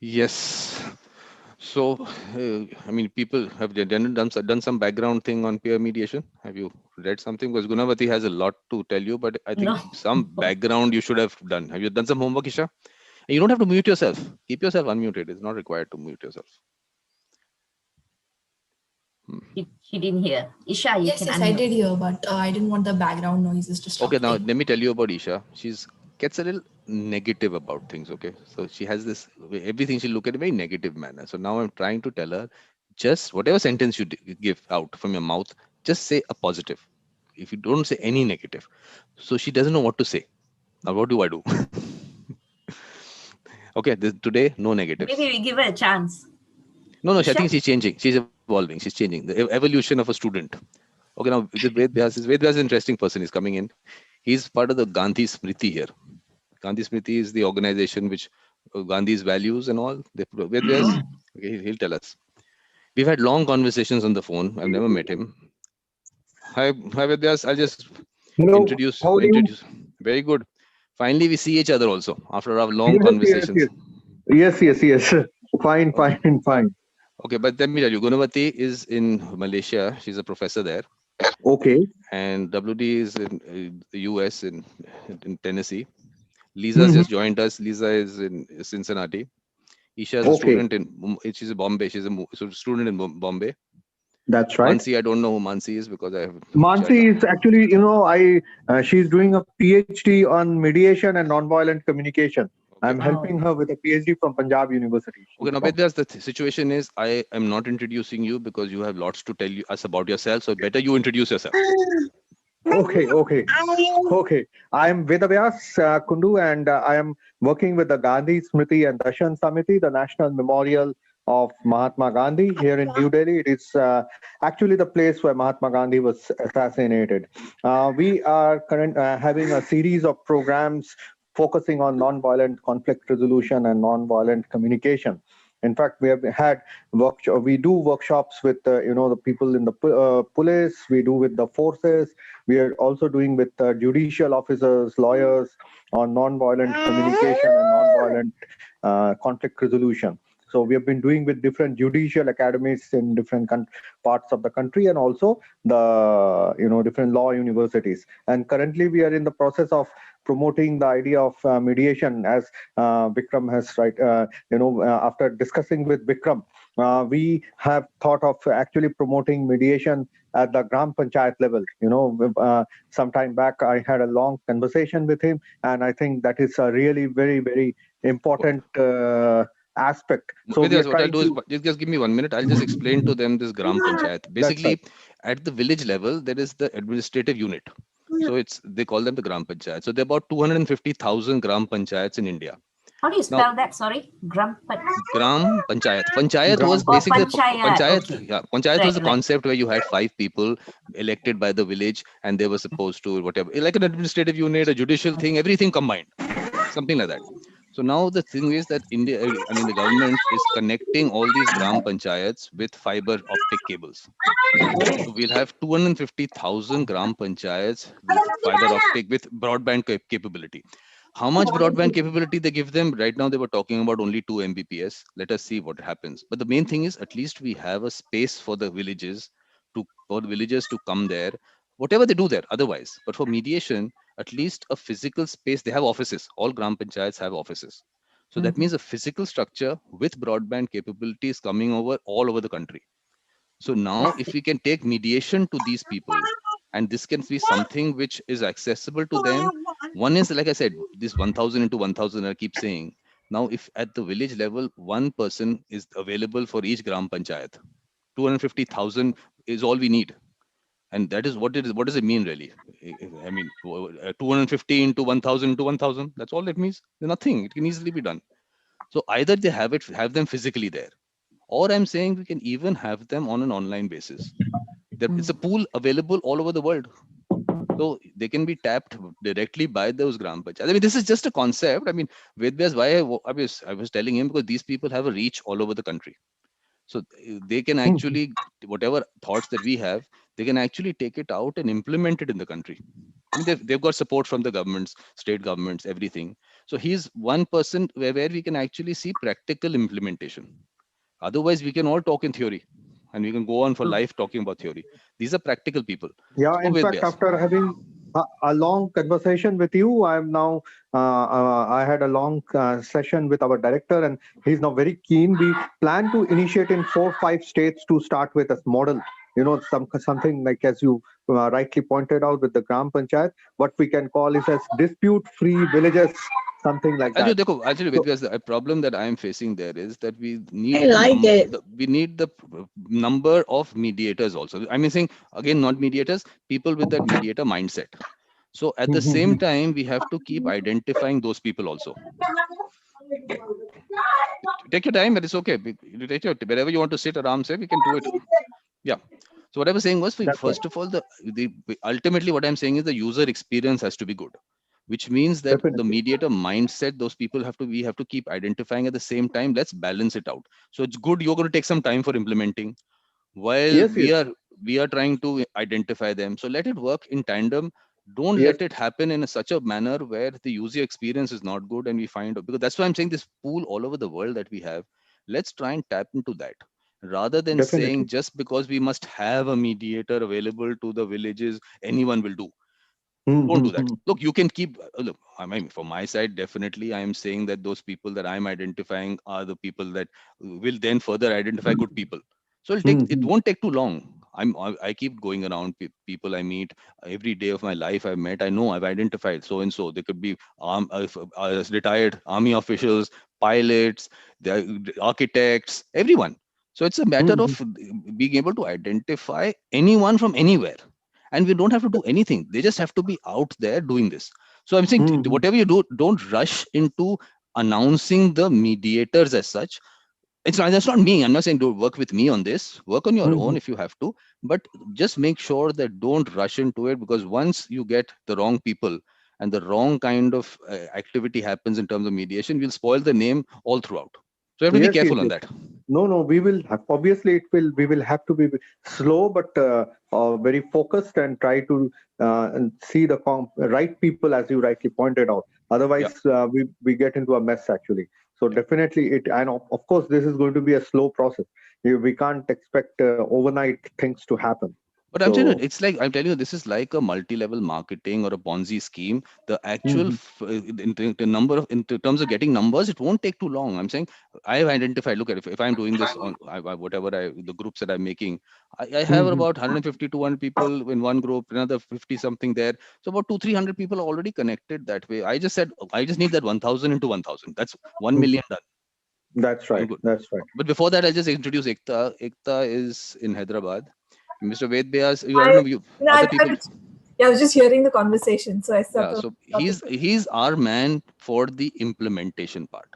Yes. So, I mean, people have done some background thing on peer mediation. Have you read something? Because Gunavati has a lot to tell you, but I think No. some background you should have done. Have you done some homework, Isha? And you don't have to mute yourself. Keep yourself unmuted. It's not required to mute yourself. Hmm. She didn't hear. Isha, you Yes, can yes, I unmute. did hear, but I didn't want the background noises Okay, now disrupting. let me tell you about Isha. She's gets a little negative about things. Okay, so she has this everything she look at in a very negative manner. So now I'm trying to tell her, just whatever sentence you give out from your mouth, just say a positive. If you don't say any negative, so she doesn't know what to say. Now what do I do? Okay, today no negatives. Maybe we give her a chance. No, I Isha? think she's changing. She's evolving. She's changing. The evolution of a student. Okay, now this Ved Vyas is an interesting person. He's coming in. He's part of the Gandhi Smriti here. Gandhi Smriti is the organization which Gandhi's values and all. Ved Vyas, Oh, okay, he'll tell us. We've had long conversations on the phone. I've never met him. Hi, Ved Vyas. I'll just Hello, how are you? introduce. Very good. Finally, we see each other also after our long Yes, yes, conversations. yes. Yes, yes, yes. Fine, Okay. fine, fine. Okay, but let me tell you, Gunavati is in Malaysia. She's a professor there, Okay. and WD is in the US in Tennessee. Lisa's Hmm. just joined us. Lisa is in Cincinnati. Isha is a Okay, student in she's a Bombay. She's a student in Bombay. that's right. Mansi, I don't know who Mansi is because I have chat. Mansi is actually, she's doing a PhD on mediation and nonviolent communication. Okay. I'm wow. helping her with a PhD from Punjab University. Okay, She's now from. Vedas, the situation is I am not introducing you because you have lots to tell us about yourself. So better you introduce yourself. Okay, okay, okay. I am Vidabayas Kundu, and I am working with the Gandhi Smriti and Darshan Samiti, the National Memorial of Mahatma Gandhi here in New Delhi. It is actually the place where Mahatma Gandhi was assassinated. We are having a series of programs focusing on non-violent conflict resolution and non-violent communication. In fact, we have had workshop. We do workshops with the people in the police. We do with the forces. We are also doing with judicial officers, lawyers on non-violent communication and non-violent conflict resolution. So we have been doing with different judicial academies in different parts of the country, and also the different law universities. And currently, we are in the process of promoting the idea of mediation, as Vikram has after discussing with Vikram, we have thought of actually promoting mediation at the Gram Panchayat level. Some time back, I had a long conversation with him, and I think that is a really very, very important aspect. So we are Vedas, what I'll trying do is to. just give me 1 minute. I'll just explain to them this Gram Panchayat. That's right. Basically, at the village level, there is the administrative unit. So they call them the Gram Panchayat. So there are about 250,000 Gram Panchayats in India. How do you Now, spell that? Sorry. Grampat. Gram Panchayat. Panchayat Gram was Oh, basically Panchayat. panchayat. Okay. Yeah, Panchayat was Right, a right. concept where you had 5 people elected by the village, and they were supposed to whatever, like an administrative unit, a judicial thing, everything combined, something like that. So now the thing is that the government is connecting all these Gram Panchayats with fiber optic cables. Oh, So we'll have 250,000 Gram Panchayats with fiber optic with broadband capability. How much broadband capability they give them? Right now, they were talking about only 2 Mbps. Let us see what happens. But the main thing is, at least we have a space for the villages for the villagers to come there, whatever they do there otherwise. But for mediation, at least a physical space. They have offices. All Gram Panchayats have offices. So that mhm. means a physical structure with broadband capabilities coming over all over the country. So now, if we can take mediation to these people, and this can be something which is accessible to them. One is, like I said, this 1,000 into 1,000, I keep saying. Now, if at the village level, one person is available for each Gram Panchayat, 250,000 is all we need. And that is what it is. What does it mean, really? I mean, 250 into 1,000 into 1,000, that's all it means. Nothing. It can easily be done. So either they have them physically there, or I'm saying we can even have them on an online basis. It's a Mm. pool available all over the world. So they can be tapped directly by those Gram Panchayats. I mean, this is just a concept. I mean, Vedvyas, why I was telling him because these people have a reach all over the country. So they can actually, whatever thoughts that we have, they can actually take it out and implement it in the country. I mean, they've got support from the governments, state governments, everything. So he's one person where we can actually see practical implementation. Otherwise, we can all talk in theory and we can go on for life talking about theory. These are practical people. Yeah, So in with fact, Vyas. after having a long conversation with you, I'm now, I had a long session with our director, and he's now very keen. We plan to initiate in 4 5 states to start with as model. Something like, as you rightly pointed out, with the Gram Panchayat, what we can call is as dispute-free villages, something like that. Actually, So, Vidya, a problem that I am facing there is that we I need like it. we need the number of mediators also. I'm saying again, not mediators, people with that mediator mindset. So at the same time, we have to keep identifying those people also. Take your time, but it's okay. You take your wherever you want to sit around, say we can do it. Yeah. So what I was saying was, that's right. first of all, the ultimately what I'm saying is the user experience has to be good, which means that the Definitely. mediator mindset, those people we have to keep identifying at the same time. Let's balance it out. So it's good you're going to take some time for implementing while Yes, yes, we are trying to identify them. So let it work in tandem. Don't yes, let it happen in such a manner where the user experience is not good and we find, because that's why I'm saying this pool all over the world that we have, let's try and tap into that rather than saying definitely. just because we must have a mediator available to the villages, anyone will do. Don't do that. Mm-hmm. Look, you can keep look, I mean, from my side, definitely I am saying that those people that I'm identifying are the people that will then further identify good people. So it won't take too long. I keep going around people I meet every day of my life. I've met, I know, I've identified so and so. They could be retired army officials, pilots, the architects, everyone. So it's a matter of being able to identify anyone from anywhere, and we don't have to do anything. They just have to be out there doing this. So I'm saying, whatever you do, don't rush into announcing the mediators as such. It's not, that's not me. I'm not saying don't work with me on this. Work on your own if you have to, but just make sure that don't rush into it, because once you get the wrong people and the wrong kind of activity happens in terms of mediation, you'll spoil the name all throughout. So you have to be Yes, yes, careful on yes. that. No, no, we will have, obviously we will have to be slow, but very focused, and try to and see the right people, as you rightly pointed out. Yeah. Otherwise, we get into a mess actually. So Yeah. definitely and of course, this is going to be a slow process. We can't expect overnight things to happen. But I'm telling you, So, I'm telling you, this is like a multi-level marketing or a Ponzi scheme. The actual mhm, the number of in terms of getting numbers, it won't take too long. I'm saying I've identified. Look at, if I'm doing this on whatever the groups that I'm making, I have mhm. about 150 200 people in one group, another 50 something there. So about 200 300 people are already connected that way. I just said I just need that 1,000 into 1,000. That's 1 million done. That's I'm right. good. That's right. But before that, I'll just introduce Ekta. Ekta is in Hyderabad. Mr. Ved Vyas, I don't I, know you, no, other people. I was just hearing the conversation, so I stepped Yeah, out of so the topic. he's our man for the implementation part.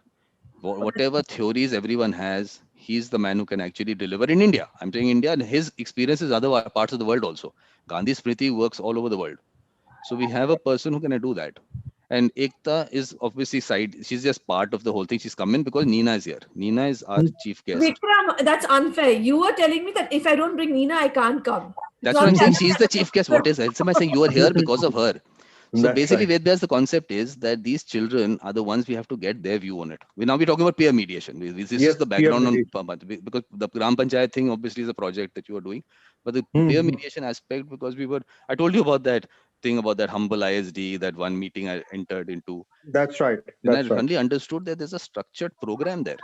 Whatever theories everyone has, he's the man who can actually deliver in India. I'm saying India, and his experience is other parts of the world also. Gandhi Smriti works all over the world. So we have a person who can do that. And Ekta is obviously side. She's just part of the whole thing. She's come in because Nina is here. Nina is our chief guest. Vikram, that's unfair. You were telling me that if I don't bring Nina, I can't come. It's That's what not I'm the saying. other She's the chief guest. What is else am I saying? You are here because of her. So That's basically, right. Vedas, the concept is that these children are the ones we have to get their view on it. We're talking about peer mediation. This is Yes, the peer background on mediation. because the Gram Panchayat thing obviously is a project that you are doing, but the peer Mhm. mediation aspect, because I told you about that thing about that humble ISD, that one meeting I entered into. That's right. Then I That's right. suddenly understood that there's a structured program there.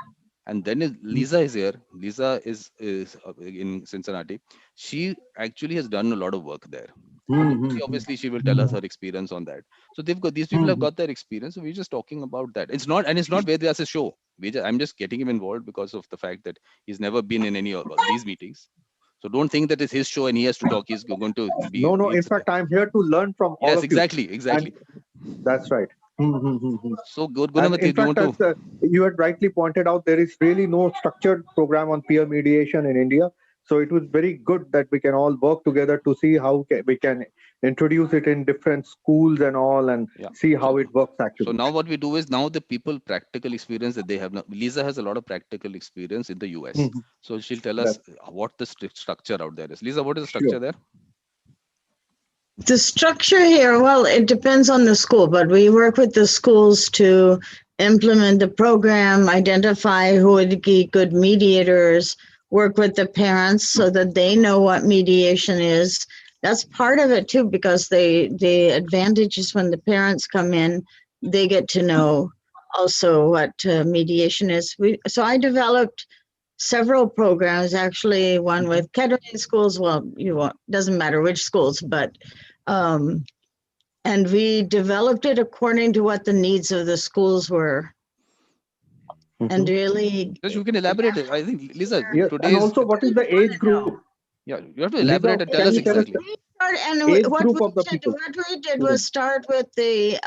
And then Lisa is here. Lisa is in Cincinnati. She actually has done a lot of work there. And Mhm. she will tell us her experience on that. So these people have Mhm. got their experience. So we're just talking about that. It's not Vedas' show. I'm just getting him involved because of the fact that he's never been in any of these meetings. So don't think that it's his show and he has to talk. He's going to be. No, no. In fact, I'm here to learn from all Yes, of you, exactly, and exactly. that's right. Mhm. So good, And Gunamati, in do you fact, want as to? you had rightly pointed out, there is really no structured program on peer mediation in India. So it was very good that we can all work together to see how we can introduce it in different schools and all, and Yeah. see So how it works so actually. now what we do is, now the people practical experience that they have now. Lisa has a lot of practical experience in the US. Mhm. So she'll tell us That's what the structure out there is. Lisa, what is the sure. structure there? The structure here, well, it depends on the school, but we work with the schools to implement the program, identify who would be good mediators, work with the parents so that they know what mediation is. That's part of it too, because the advantage is when the parents come in, they get to know also what mediation is. So I developed several programs, actually one with Kettering schools. Well, doesn't matter which schools, but and we developed it according to what the needs of the schools were. And really, Just you can elaborate it. I think Lisa, Yeah, and today's also what is the age group? yeah, you have to Lisa, elaborate and tell can us you tell us exactly. age group of the people? What we did was start with the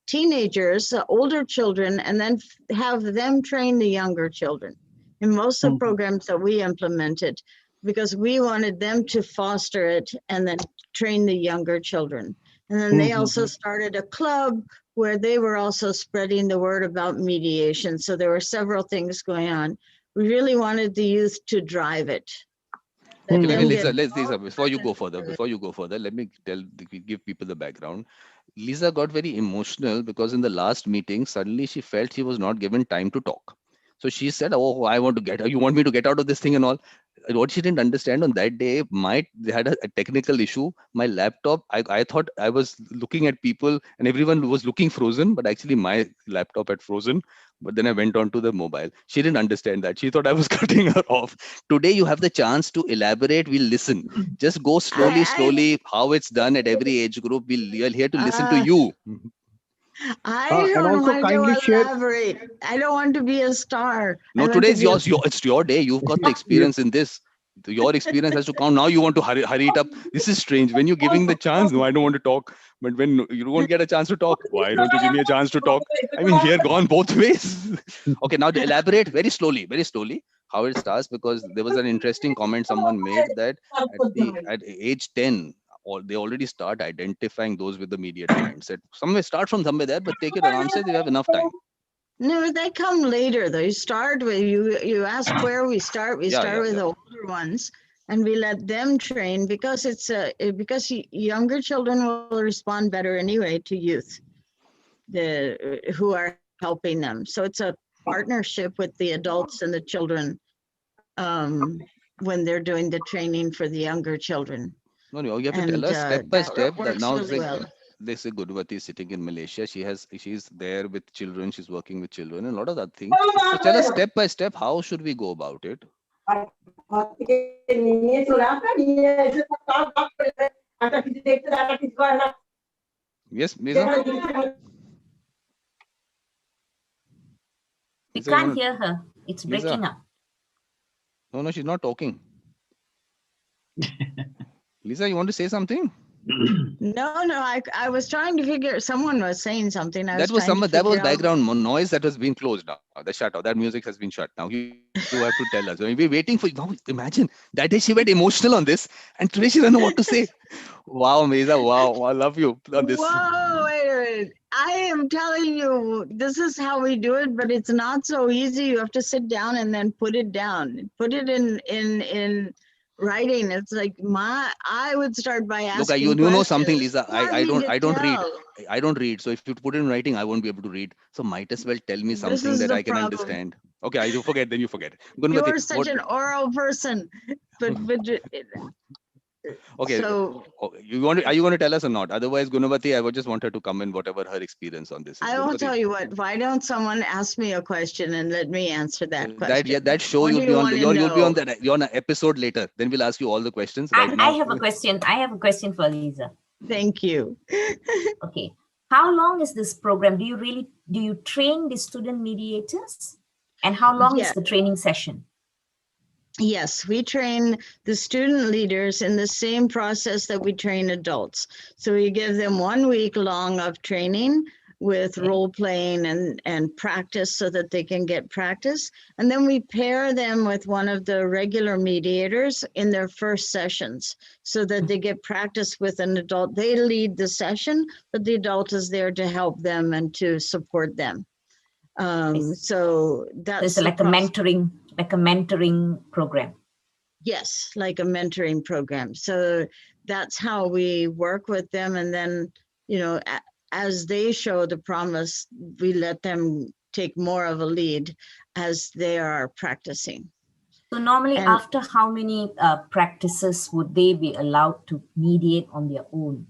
teenagers, the older children, and then have them train the younger children in most of the programs that we implemented, because we wanted them to foster it and then train the younger children. And then they also started a club where they were also spreading the word about mediation. So there were several things going on. We really wanted the youth to drive it. Okay, Lisa, before you go further, let me give people the background. Lisa got very emotional because in the last meeting, suddenly she felt she was not given time to talk. So she said, "Oh, I want to you want me to get out of this thing and all." What she didn't understand on that day, they had a technical issue. My laptop, I thought I was looking at people and everyone was looking frozen, but actually my laptop had frozen. But then I went on to the mobile. She didn't understand that. She thought I was cutting her off. Today you have the chance to elaborate. We'll listen. Just go slowly, how it's done at every age group. We are here to listen to you. I and don't also want kindly to share. elaborate. I don't want to be a star. No, today's yours. It's your day. You've got the experience in this. Your experience has to count. Now you want to hurry it up. This is strange. When you're giving the chance, no, I don't want to talk. But when you don't get a chance to talk, why don't you give me a chance to talk? I mean, we are gone both ways. Okay, now to elaborate very slowly, how it starts, because there was an interesting comment someone made that at age 10, or they already start identifying those with the mediator mindset. Somewhere start from somewhere there, but take it around. Say they have enough time. No, they come later. They start with you ask where we start. We start with the older ones, and we let them train because because younger children will respond better anyway to youth, who are helping them. So it's a partnership with the adults and the children when they're doing the training for the younger children. No, you have to tell us step by step. That now it's like, they say Gudvati is sitting in Malaysia. She's there with children. She's working with children and a lot of other things. So tell us step by step, how should we go about it? Yes, Lisa? We can't hear her. It's breaking up. No, she's not talking. Lisa, you want to say something? No, I was trying to figure. Someone was saying something. That was background noise that has been closed now. The shut off. That music has been shut. Now you have to tell us. We're waiting for you. Now imagine that day she went emotional on this, and today she doesn't know what to say. Wow, Meza. Wow, I love you on this. Whoa, wait a minute. I am telling you, this is how we do it, but it's not so easy. You have to sit down and then put it down. Put it in writing. It's like I would start by asking. Look, you know something, Lisa. I don't read. I don't read. So if you put it in writing, I won't be able to read. So might as well tell me something that I can understand. Okay, you forget, then you forget. You're such an oral person. But okay. So are you going to tell us or not? Otherwise, Gunavati, I would just want her to come in, whatever her experience on this is. I will tell you what. Why don't someone ask me a question and let me answer that question? That show you'll be on. You're on an episode later. Then we'll ask you all the questions. Right now, I have a question. I have a question for Lisa. Thank you. Okay. How long is this program? Do you train the student mediators? And how long is the training session? Yes, we train the student leaders in the same process that we train adults. So we give them 1 week long of training with role playing and practice so that they can get practice. And then we pair them with one of the regular mediators in their first sessions so that they get practice with an adult. They lead the session, but the adult is there to help them and to support them. So that's like a mentoring program. Yes, like a mentoring program. So that's how we work with them. And then, as they show the promise, we let them take more of a lead as they are practicing. So normally, And after how many practices would they be allowed to mediate on their own?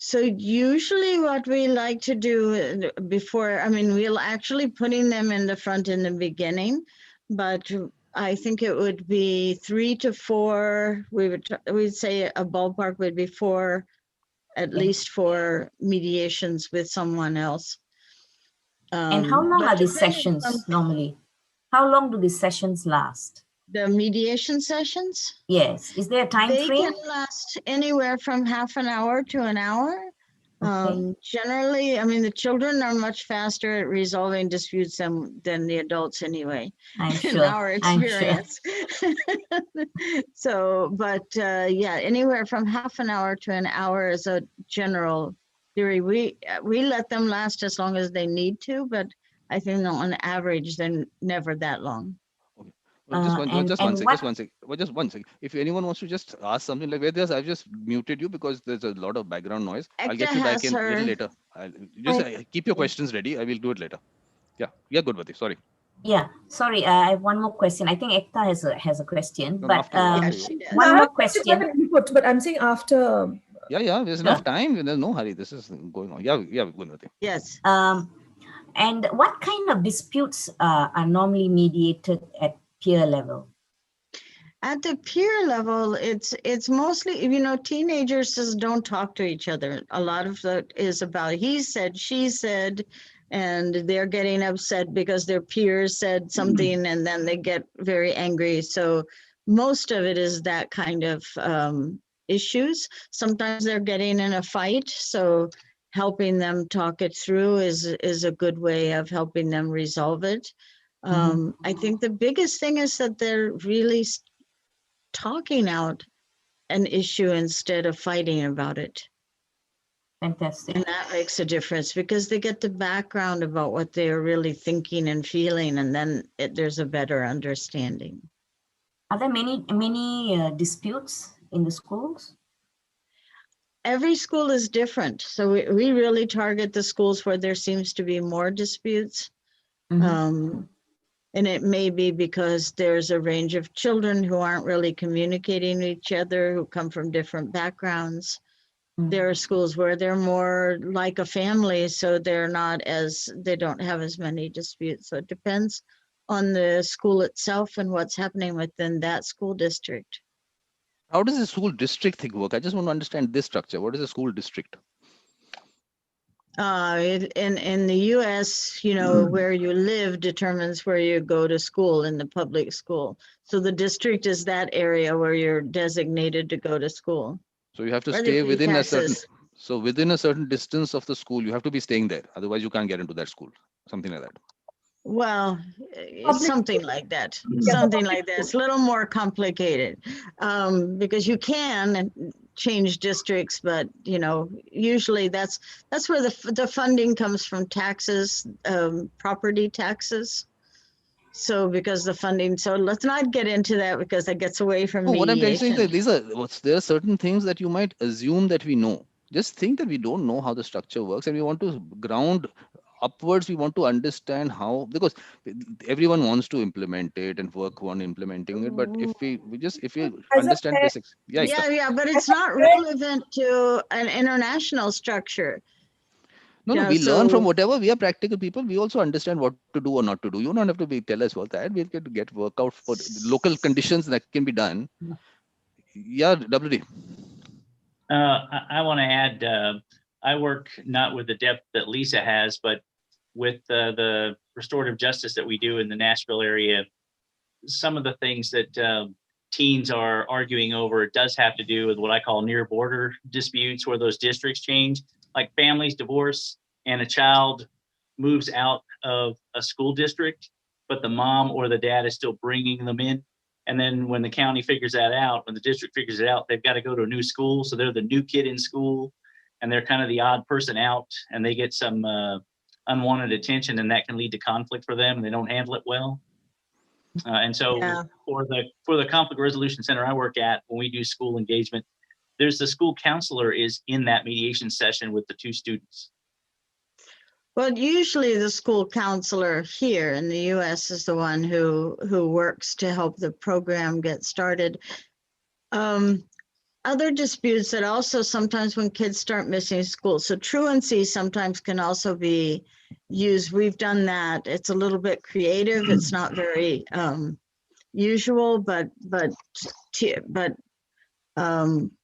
so usually what we like to do before, we'll actually putting them in the front in the beginning, but I think it would be 3 to 4. We'd say a ballpark would be 4, at least 4 mediations with someone else. And how long But are these depending sessions on normally? How long do these sessions last? the mediation sessions, Yes. Is there a time they frame? can last anywhere from half an hour to an hour. Okay. Generally, the children are much faster at resolving disputes than the adults anyway, I'm in sure. our I'm sure. experience. So, but yeah, anywhere from half an hour to an hour is a general theory. We let them last as long as they need to, but I think on average, they're never that long. Okay. Well, just one second. what? Just one second. Well, just one second. If anyone wants to just ask something like where I've just muted you because there's a lot of background noise. I'll get Ekta you back has in a little her. later. I'll just keep your questions ready. I will do it later. Yeah, good, Vati. Sorry. Yeah. Sorry. I have one more question. I think Ekta has a question, No, but after you. Yeah, After you. she does. one I more have question. input, but I'm saying after. Yeah. There's enough time. There's no hurry. This is going on. Yeah, good, Vati. Yes. And what kind of disputes are normally mediated at peer level? At the peer level, it's mostly, teenagers just don't talk to each other. A lot of that is about he said, she said, and they're getting upset because their peers said something and then they get very angry. So most of it is that kind of issues. Sometimes they're getting in a fight. So helping them talk it through is a good way of helping them resolve it. I think the biggest thing is that they're really talking out an issue instead of fighting about it. Fantastic. And that makes a difference because they get the background about what they're really thinking and feeling, and then there's a better understanding. Are there many disputes in the schools? Every school is different. So we really target the schools where there seems to be more disputes. And it may be because there's a range of children who aren't really communicating with each other, who come from different backgrounds. There are schools where they're more like a family, so they don't have as many disputes. So it depends on the school itself and what's happening within that school district. How does the school district thing work? I just want to understand this structure. What is a school district? In the US, where you live determines where you go to school in the public school. So the district is that area where you're designated to go to school. So you have to Where stay they pay within taxes. within a certain distance of the school, you have to be staying there. Otherwise, you can't get into that school. Something like that. Well, Public something school. like that. Yeah, Something public like that. school. It's a little more complicated because you can change districts, but usually that's where the funding comes from taxes, property taxes. So because the funding, so let's not get into that because that gets away from No, what I'm trying to say is mediation. that there are certain things that you might assume that we know. Just think that we don't know how the structure works, and we want to ground upwards. We want to understand how, because everyone wants to implement it and work on implementing it. But if we As a understand parent, basics, yeah, Ekta. Yeah, but as it's a not parent, relevant to an international structure. No, we learn from So whatever. We are practical people. We also understand what to do or not to do. You don't have to tell us what that. We can get work out for local conditions that can be done. Yeah, WD. I want to add, I work not with the depth that Lisa has, but with the restorative justice that we do in the Nashville area. Some of the things that teens are arguing over, it does have to do with what I call near border disputes, where those districts change, like families divorce and a child moves out of a school district, but the mom or the dad is still bringing them in. And then when the county figures that out, when the district figures it out, they've got to go to a new school. So they're the new kid in school and they're kind of the odd person out, and they get some unwanted attention, and that can lead to conflict for them and they don't handle it well. And so Yeah. for the conflict resolution center I work at, when we do school engagement, there's the school counselor is in that mediation session with the two students. Well, usually the school counselor here in the US is the one who works to help the program get started. Other disputes that also sometimes when kids start missing school, so truancy sometimes can also be used. We've done that. It's a little bit creative. It's not very usual, but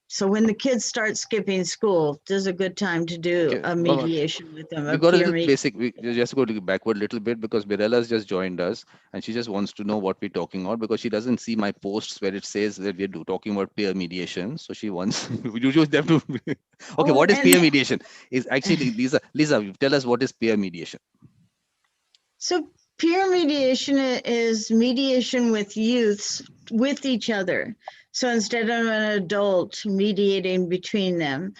so when the kids start skipping school, this is a good time to do Okay, a mediation with them. we got a little basic. We just go to backward a little bit because Mirella's just joined us and she just wants to know what we're talking about because she doesn't see my posts where it says that we're talking about peer mediation. So she wants you just have to. Okay, what is peer mediation? Is actually Lisa, tell us what is peer mediation. So peer mediation is mediation with youths with each other. So instead of an adult mediating between them,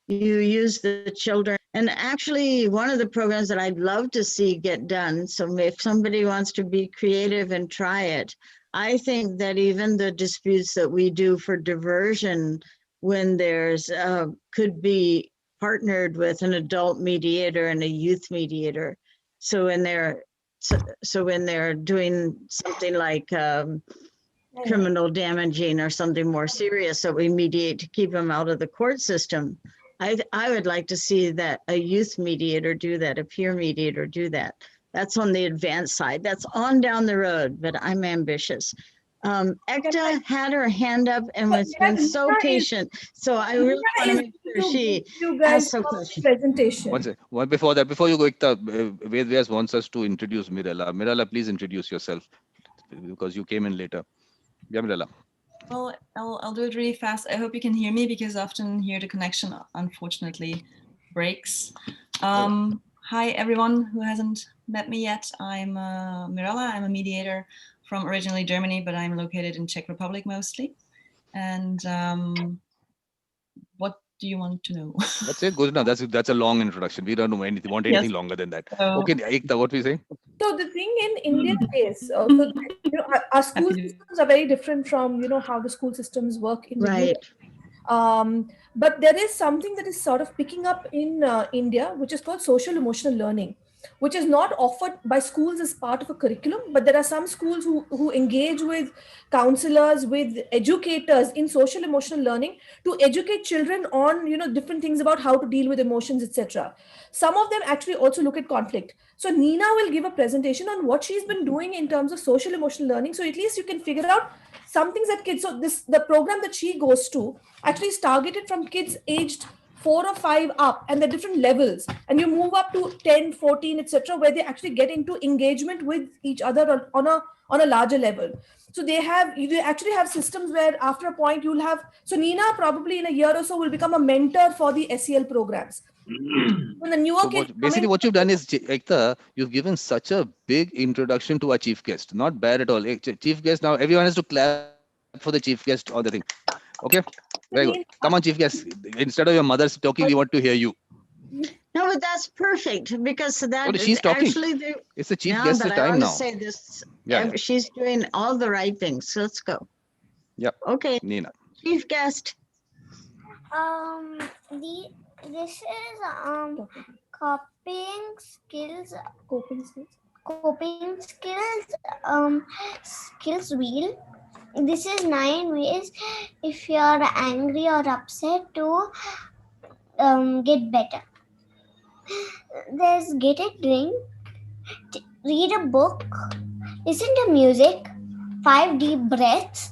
you use the children. And actually, one of the programs that I'd love to see get done, so if somebody wants to be creative and try it, I think that even the disputes that we do for diversion, when there's could be partnered with an adult mediator and a youth mediator. So when they're doing something like criminal damaging or something more serious that we mediate to keep them out of the court system, I would like to see that a youth mediator do that, a peer mediator do that. That's on the advanced side. That's on down the road, but I'm ambitious. Ekta had her hand up and has been so patient. So I really want to make sure she asks a question. Presentation. One before that, before you go, Ekta, Vedas wants us to introduce Mirella. Mirella, please introduce yourself because you came in later. Yeah, Mirella. Well, I'll do it really fast. I hope you can hear me because often here the connection unfortunately breaks. Hi, everyone who hasn't met me yet. I'm Mirella. I'm a mediator from originally Germany, but I'm located in Czech Republic mostly. And what do you want to know? That's it. Good enough. That's a long introduction. We don't know anything. Want anything longer than that? Okay, Ekta, what we saying? So the thing in India is, so our school systems are very different from how the school systems work in the US. But there is something that is sort of picking up in India, which is called social emotional learning, which is not offered by schools as part of a curriculum, but there are some schools who engage with counselors, with educators in social emotional learning to educate children on different things about how to deal with emotions, etc. Some of them actually also look at conflict. So Nina will give a presentation on what she's been doing in terms of social emotional learning, so at least you can figure out some things that kids. So the program that she goes to actually is targeted from kids aged 4 or 5 up, and the different levels, and you move up to 10, 14, etc., where they actually get into engagement with each other on a larger level. So they actually have systems where after a point you'll have, so Nina probably in a year or so will become a mentor for the SEL programs. When the newer kids basically what you've done is, Ekta, you've given such a big introduction to our chief guest. Not bad at all. Chief guest, now everyone has to clap for the chief guest or the thing. Okay, very good. Come on, chief guest. Instead of your mother's talking, we want to hear you. No, but that's perfect because that she's talking. Actually, it's the chief guest's time now. Say this. Yeah. She's doing all the right things. So let's go. Yep. Okay. Nina. Chief guest. This is coping skills. Skills wheel. This is 9 ways if you are angry or upset to get better. There's get a drink, read a book, listen to music, 5 deep breaths,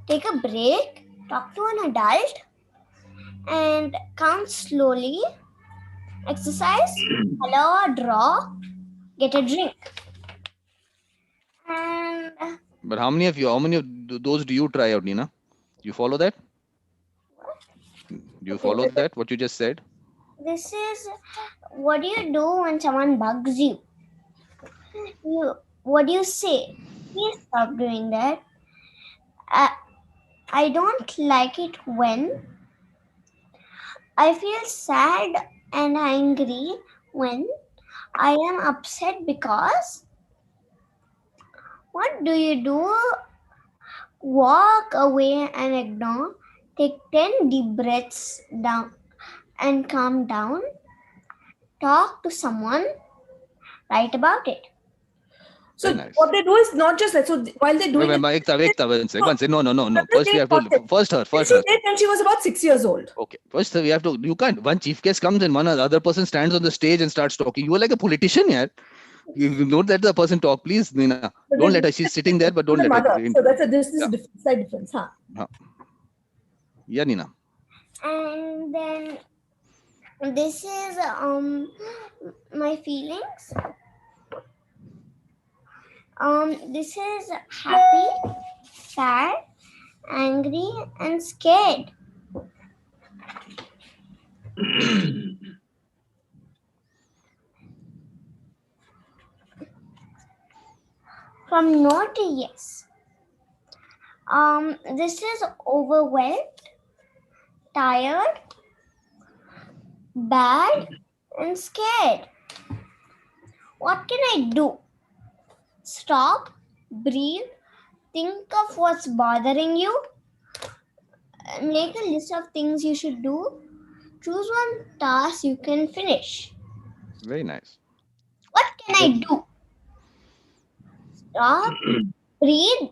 take a break, talk to an adult, and count slowly, exercise, color or draw, get a drink. And but how many of those do you try out, Nina? You follow that? Do you follow that, what you just said? This is what do you do when someone bugs you? What do you say? Please stop doing that. I don't like it when I feel sad and angry when I am upset because what do you do? Walk away and ignore. Take 10 deep breaths down and calm down. Talk to someone. Write about it. So Very nice. what they do is not just that. So while they're doing it, One second. No. First we have to first her. she did when she was about 6 years old. Okay. First we have to. You can't. One chief guest comes and one other person stands on the stage and starts talking. You are like a politician, yeah. You don't let the person talk, please, Nina. Don't let her. She's sitting there, but don't let her. So that's this is slight difference, huh? Yeah, Nina. And then this is my feelings. This is happy, sad, angry, and scared. From no to yes. This is overwhelmed, tired, bad, and scared. What can I do? Stop, breathe, think of what's bothering you, make a list of things you should do, choose one task you can finish. Very nice. What can I do? Stop, breathe,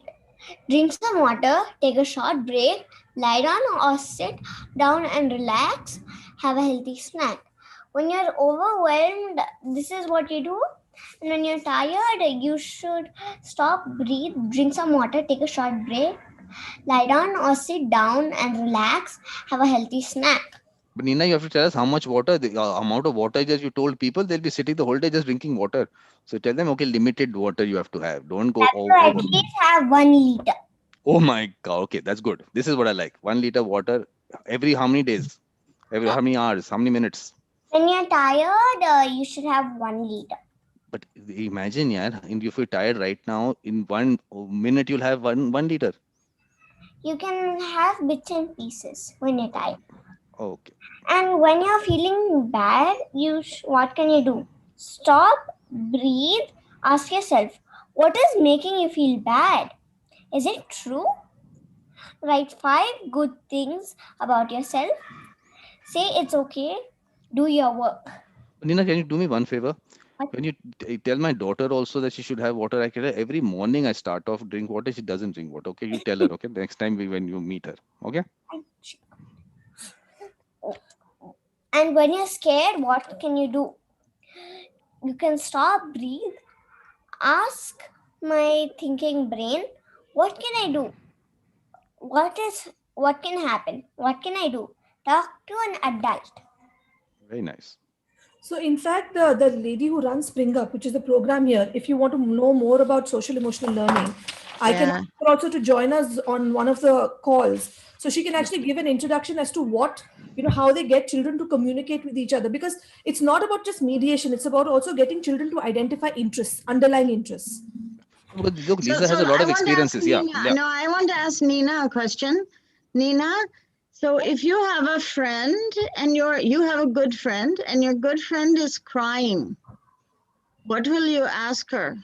drink some water, take a short break, lie down or sit down and relax, have a healthy snack. When you're overwhelmed, this is what you do. And when you're tired, you should stop, breathe, drink some water, take a short break, lie down or sit down and relax, have a healthy snack. But Nina, you have to tell us how much water, the amount of water that you told people, they'll be sitting the whole day just drinking water. So tell them, okay, limited water you have to have. Don't go over. At least have 1 liter. Oh my God. Okay, that's good. This is what I like. 1 liter water every how many days? Every how many hours? How many minutes? When you're tired, you should have 1 liter. But imagine, yeah, if you're tired right now, in 1 minute you'll have one liter. You can have bits and pieces when you're tired. Okay. And when you're feeling bad, what can you do? Stop, breathe, ask yourself, what is making you feel bad? Is it true? Write 5 good things about yourself. Say it's okay. Do your work. Nina, can you do me one favor? What? When you tell my daughter also that she should have water, every morning I start off drink water. She doesn't drink water. Okay, you tell her. Okay, next time when you meet her. Okay. And when you're scared, what can you do? You can stop, breathe, ask my thinking brain, what can I do? What can happen? What can I do? Talk to an adult. Very nice. So in fact, the lady who runs Spring Up, which is the program here, if you want to know more about social emotional learning, I can ask her also to join us on one of the calls. So she can actually give an introduction as to what, how they get children to communicate with each other. Because it's not about just mediation. It's about also getting children to identify interests, underlying interests. Look, Lisa has a lot of experiences. No, I want to ask Nina a question. Nina, so if you have a friend and you have a good friend and your good friend is crying, what will you ask her?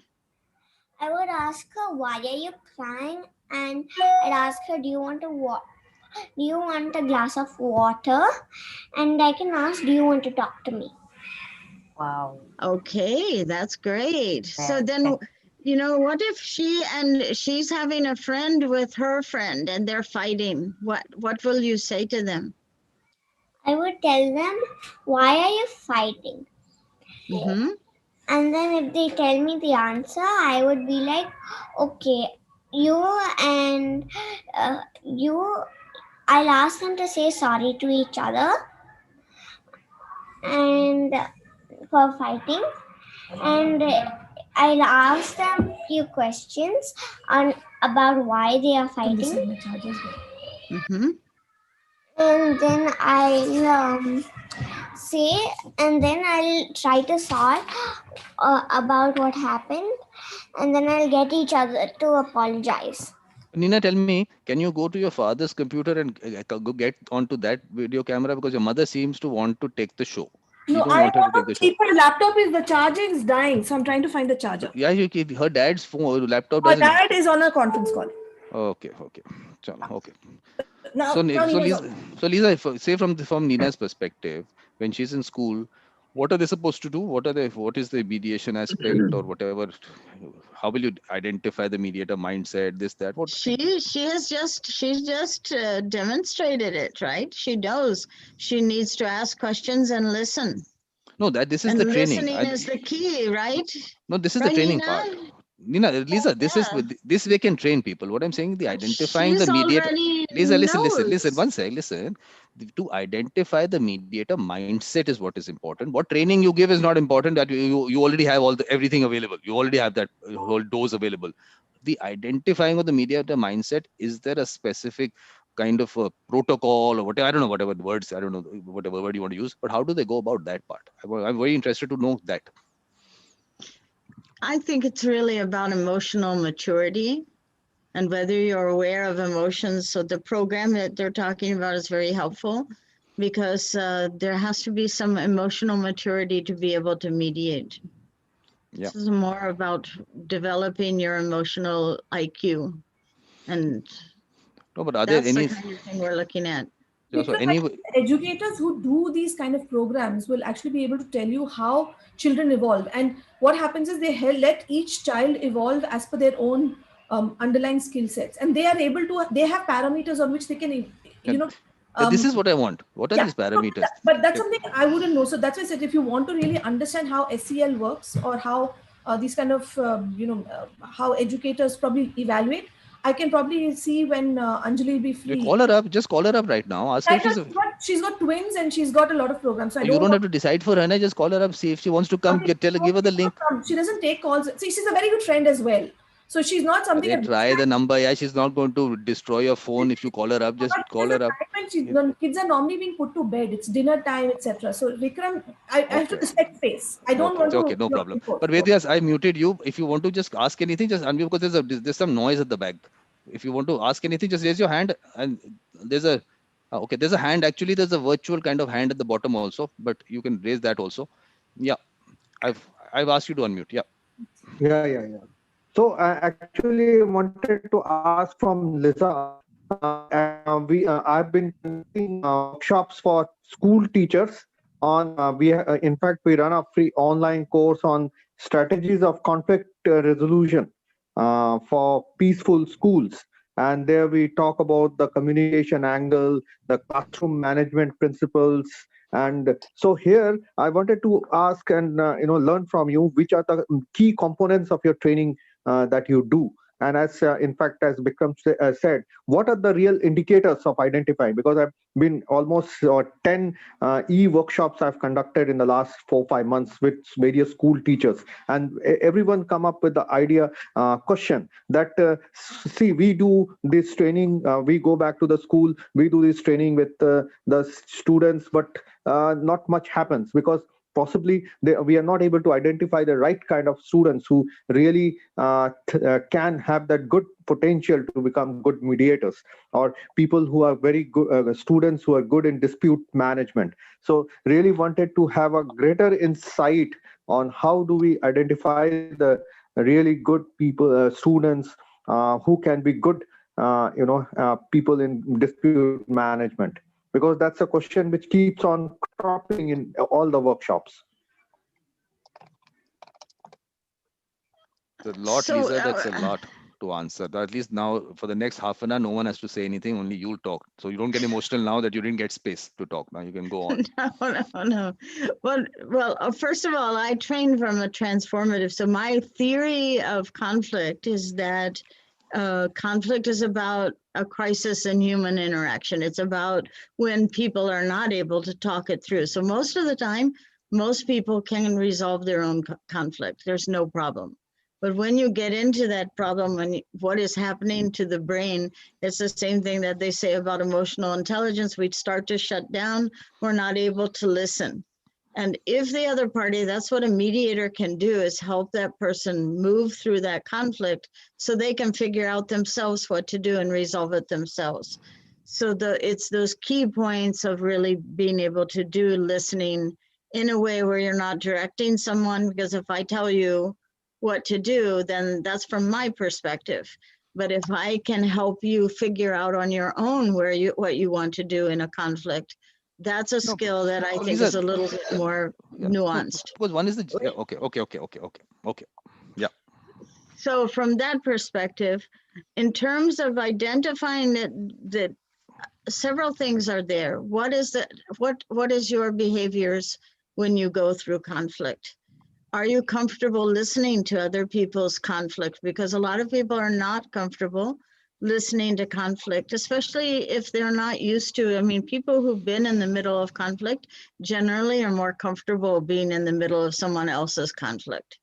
I would ask her, why are you crying? And I'd ask her, do you want a glass of water? And I can ask, do you want to talk to me? Wow. Okay, that's great. So then, what if she's having a friend with her friend and they're fighting? What will you say to them? I would tell them, why are you fighting? Mm-hmm. And then if they tell me the answer, I would be like, okay, I'll ask them to say sorry to each other and for fighting. And I'll ask them a few questions about why they are fighting. Mm-hmm. And then I'll and then I'll try to solve about what happened, and then I'll get each other to apologize. Nina, tell me, can you go to your father's computer and go get onto that video camera, because your mother seems to want to take the show. You No, don't I want her to want take to the keep shot. her laptop. Is the charging is dying, so I'm trying to find the charger. Yeah, you keep her dad's phone, laptop Her doesn't. dad is on a conference call. Okay, okay. Chalo, okay. Now, So, now he so was Lisa, on. so Lisa, say from Nina's perspective, when she's in school, what are they supposed to do? What is the mediation aspect or whatever? How will you identify the mediator mindset? This, that. What? She's just demonstrated it, right? She knows she needs to ask questions and listen. No, this is And the training. listening is the key, right? No, this is the Right, training Nina? part. Nina, Lisa, Yeah. this way can train people. What I'm saying, the identifying the She's mediator. already Lisa, listen. knows. One sec, listen. To identify the mediator mindset is what is important. What training you give is not important. That you already have everything available. You already have that whole dose available. The identifying of the mediator mindset, is there a specific kind of a protocol or whatever? I don't know, whatever words, I don't know, whatever word you want to use, but how do they go about that part? I'm very interested to know that. I think it's really about emotional maturity and whether you're aware of emotions. So the program that they're talking about is very helpful because there has to be some emotional maturity to be able to mediate. Yeah. This is more about developing your emotional IQ. And No, but are there that's the any? kind of thing we're looking at. So Because any? educators who do these kind of programs will actually be able to tell you how children evolve, and what happens is they let each child evolve as per their own underlying skill sets, and they are able to. They have parameters on which they can, you know. This is what I want. What are Yeah, these parameters? but that's something I wouldn't know. So that's why I said if you want to really understand how SEL works or how these kind of how educators probably evaluate, I can probably see when Anjali will be free. Call her up. Just call her up right now. Ask her if she's. She's got twins and she's got a lot of programs. So I You don't want have to decide for her. Just call her up. See if she wants to come. Okay, Give her the link. she doesn't take calls. See, she's a very good friend as well. So she's not something. They try the number. Yeah, she's not going to destroy your phone if you call her up. Just call her up. When kids are normally being put to bed, it's dinner time, etc. So Vikram, I have to respect face. I don't want to. Okay, no problem. But Vedyas, I muted you. If you want to just ask anything, just unmute because there's some noise at the back. If you want to ask anything, just raise your hand. And there's a okay. There's a hand. Actually, there's a virtual kind of hand at the bottom also. But you can raise that also. Yeah, I've asked you to unmute. Yeah. Yeah. So I actually wanted to ask from Lisa. I've been conducting workshops for school teachers on. In fact, we run a free online course on strategies of conflict resolution for peaceful schools. And there we talk about the communication angle, the classroom management principles. And so here I wanted to ask and learn from you which are the key components of your training that you do. And as in fact, as Bikram said, what are the real indicators of identifying? Because I've been almost 10 e-workshops I've conducted in the last 4-5 months with various school teachers, and everyone come up with the idea question that see, we do this training, we go back to the school, we do this training with the students, but not much happens because possibly we are not able to identify the right kind of students who really can have that good potential to become good mediators, or people who are very good students who are good in dispute management. So really wanted to have a greater insight on how do we identify the really good people, students who can be good people in dispute management, because that's a question which keeps on cropping in all the workshops. It's a lot, So, Lisa. That's a lot to answer. At least now, for the next half an hour, no one has to say anything. Only you'll talk. So you don't get emotional now that you didn't get space to talk. Now you can go on. No. Well, first of all, I trained from a transformative. So my theory of conflict is that conflict is about a crisis in human interaction. It's about when people are not able to talk it through. So most of the time, most people can resolve their own conflict. There's no problem. But when you get into that problem, what is happening to the brain, it's the same thing that they say about emotional intelligence. We start to shut down. We're not able to listen. And if the other party, that's what a mediator can do, is help that person move through that conflict so they can figure out themselves what to do and resolve it themselves. So it's those key points of really being able to do listening in a way where you're not directing someone, because if I tell you what to do, then that's from my perspective. But if I can help you figure out on your own what you want to do in a conflict, that's a skill that I think is a little bit more nuanced. Because one is the okay. Yeah. So from that perspective, in terms of identifying that several things are there. What is your behaviors when you go through conflict? Are you comfortable listening to other people's conflict? Because a lot of people are not comfortable listening to conflict, especially if they're not used to. I mean, people who've been in the middle of conflict generally are more comfortable being in the middle of someone else's conflict.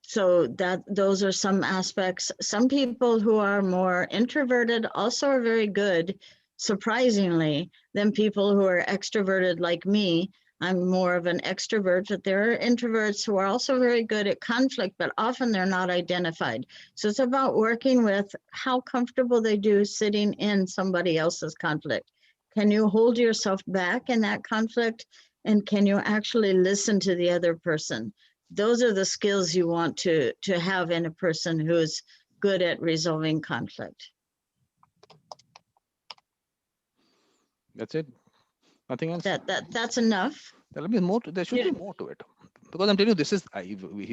So those are some aspects. Some people who are more introverted also are very good, surprisingly, than people who are extroverted like me. I'm more of an extrovert, but there are introverts who are also very good at conflict, but often they're not identified. So it's about working with how comfortable they do sitting in somebody else's conflict. Can you hold yourself back in that conflict? And can you actually listen to the other person? Those are the skills you want to have in a person who's good at resolving conflict. That's it. Nothing else. That's enough. There should be more to it. Because I'm telling you,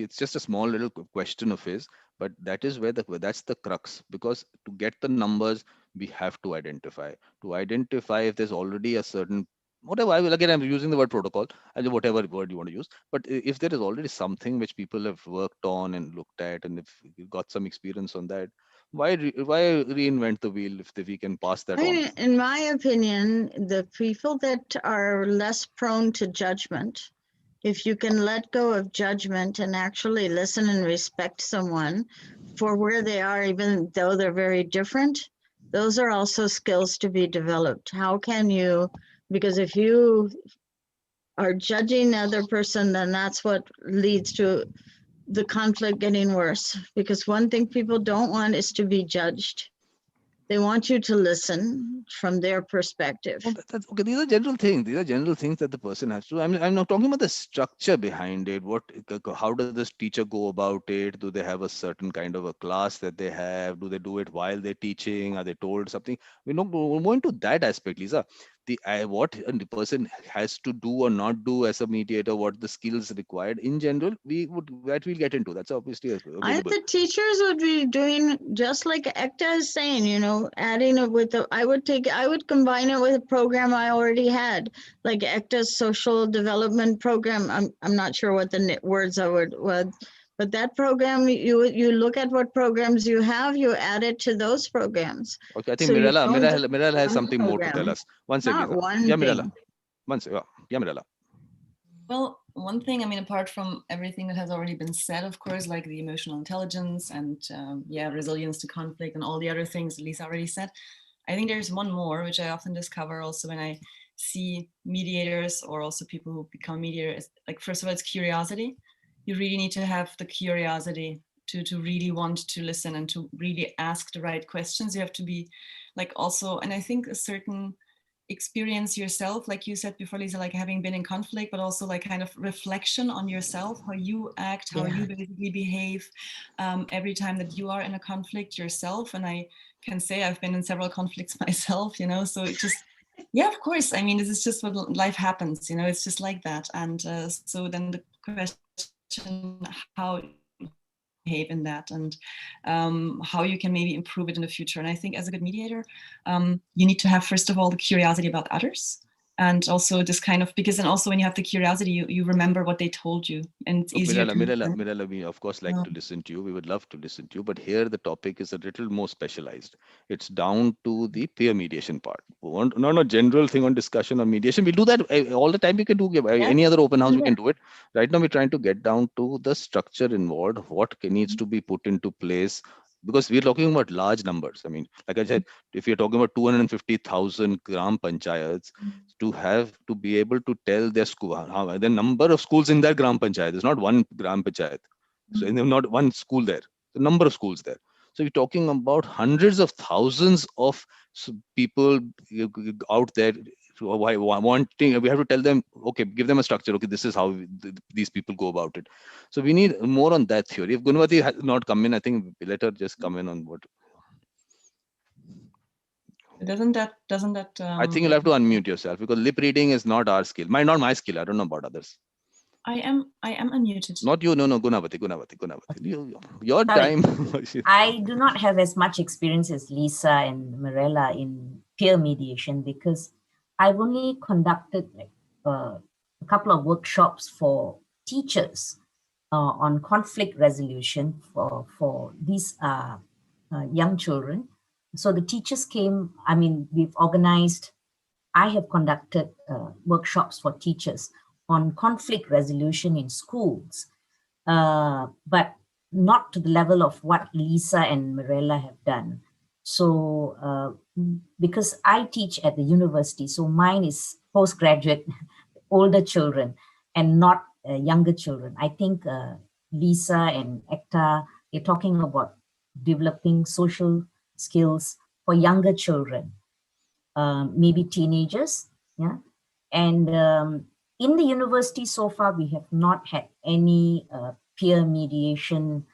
it's just a small little question of his, but that is that's the crux. Because to get the numbers, we have to identify. To identify if there's already a certain whatever. I'm using the word protocol, and whatever word you want to use. But if there is already something which people have worked on and looked at, and if you got some experience on that, why reinvent the wheel if we can pass that on? In my opinion, the people that are less prone to judgment, if you can let go of judgment and actually listen and respect someone for where they are, even though they're very different, those are also skills to be developed. How can you, because if you are judging the other person, then that's what leads to the conflict getting worse. Because one thing people don't want is to be judged. They want you to listen from their perspective. Well, that's okay. These are general things. These are general things that the person has to. I'm not talking about the structure behind it. How does this teacher go about it? Do they have a certain kind of a class that they have? Do they do it while they're teaching? Are they told something? We're not going to that aspect, Lisa. What a person has to do or not do as a mediator, what the skills required in general, we'll get into. That's obviously available. The teachers would be doing just like Ekta is saying, adding it with I would combine it with a program I already had, like Ekta's social development program. I'm not sure what the words I would, but that program, you look at what programs you have, you add it to those programs. Okay, I think Mirala has something more to tell us. One second. Yeah, Mirala. One second. Yeah, Mirala. Well, one thing, apart from everything that has already been said, of course, like the emotional intelligence and resilience to conflict and all the other things Lisa already said, I think there's one more, which I often discover also when I see mediators or also people who become mediators. Like, first of all, it's curiosity. You really need to have the curiosity to really want to listen and to really ask the right questions. You have to be like also, and I think a certain experience yourself, like you said before, Lisa, like having been in conflict, but also like kind of reflection on yourself, how you act, how you basically behave every time that you are in a conflict yourself. And I can say I've been in several conflicts myself, so it just, yeah, of course. This is just what life happens, it's just like that. And so then the question, how behave in that, and how you can maybe improve it in the future. And I think as a good mediator, you need to have, first of all, the curiosity about others, and also this kind of, because then also when you have the curiosity, you remember what they told you, and it's easier. Mirala, we of course like to listen to you. We would love to listen to you, but here the topic is a little more specialized. It's down to the peer mediation part. Not a general thing on discussion on mediation. We do that all the time. We can do any other open house. We can do it. Right now, we're trying to get down to the structure involved. What needs to be put into place. Because we're talking about large numbers. Like I said, if you're talking about 250,000 gram panchayats, to be able to tell their school, the number of schools in that gram panchayat, there's not one gram panchayat. So there's not one school there, the number of schools there. So we're talking about hundreds of thousands of people out there So why wanting, we have to tell them, okay, give them a structure. Okay, this is how these people go about it. So we need more on that theory. If Gunavati has not come in, I think let her just come in on what. Doesn't that I think you'll have to unmute yourself because lip reading is not our skill. Not my skill. I don't know about others. I am unmuted. Not you. No, Gunavati. Your Sorry. time. I do not have as much experience as Lisa and Mirella in peer mediation because I've only conducted a couple of workshops for teachers on conflict resolution for these young children. So the teachers came, I mean, I have conducted workshops for teachers on conflict resolution in schools, but not to the level of what Lisa and Mirella have done. So because I teach at the university, so mine is postgraduate, older children and not younger children. I think Lisa and Ekta, they're talking about developing social skills for younger children, maybe teenagers. Yeah. And in the university so far, we have not had any peer mediation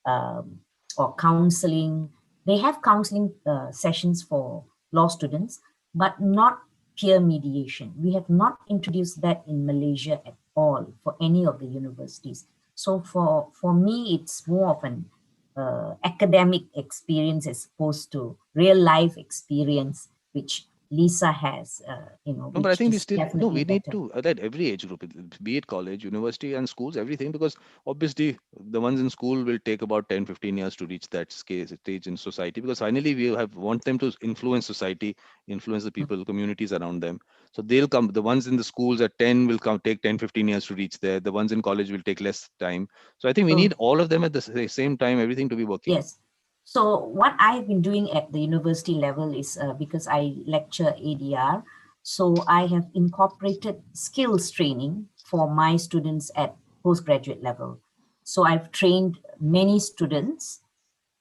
or counseling. They have counseling sessions for law students, but not peer mediation. We have not introduced that in Malaysia at all for any of the universities. So for me, it's more of an academic experience as opposed to real life experience, which Lisa has, No, but I think we need better. to at every age group, be it college, university, and schools, everything, because obviously the ones in school will take about 10, 15 years to reach that stage in society, because finally we want them to influence society, influence the people, communities around them. So they'll come, the ones in the schools at 10 will take 10, 15 years to reach there. The ones in college will take less time. So I think we need all of them at the same time, everything to be working. Yes. So what I've been doing at the university level is because I lecture ADR, so I have incorporated skills training for my students at postgraduate level. So I've trained many students,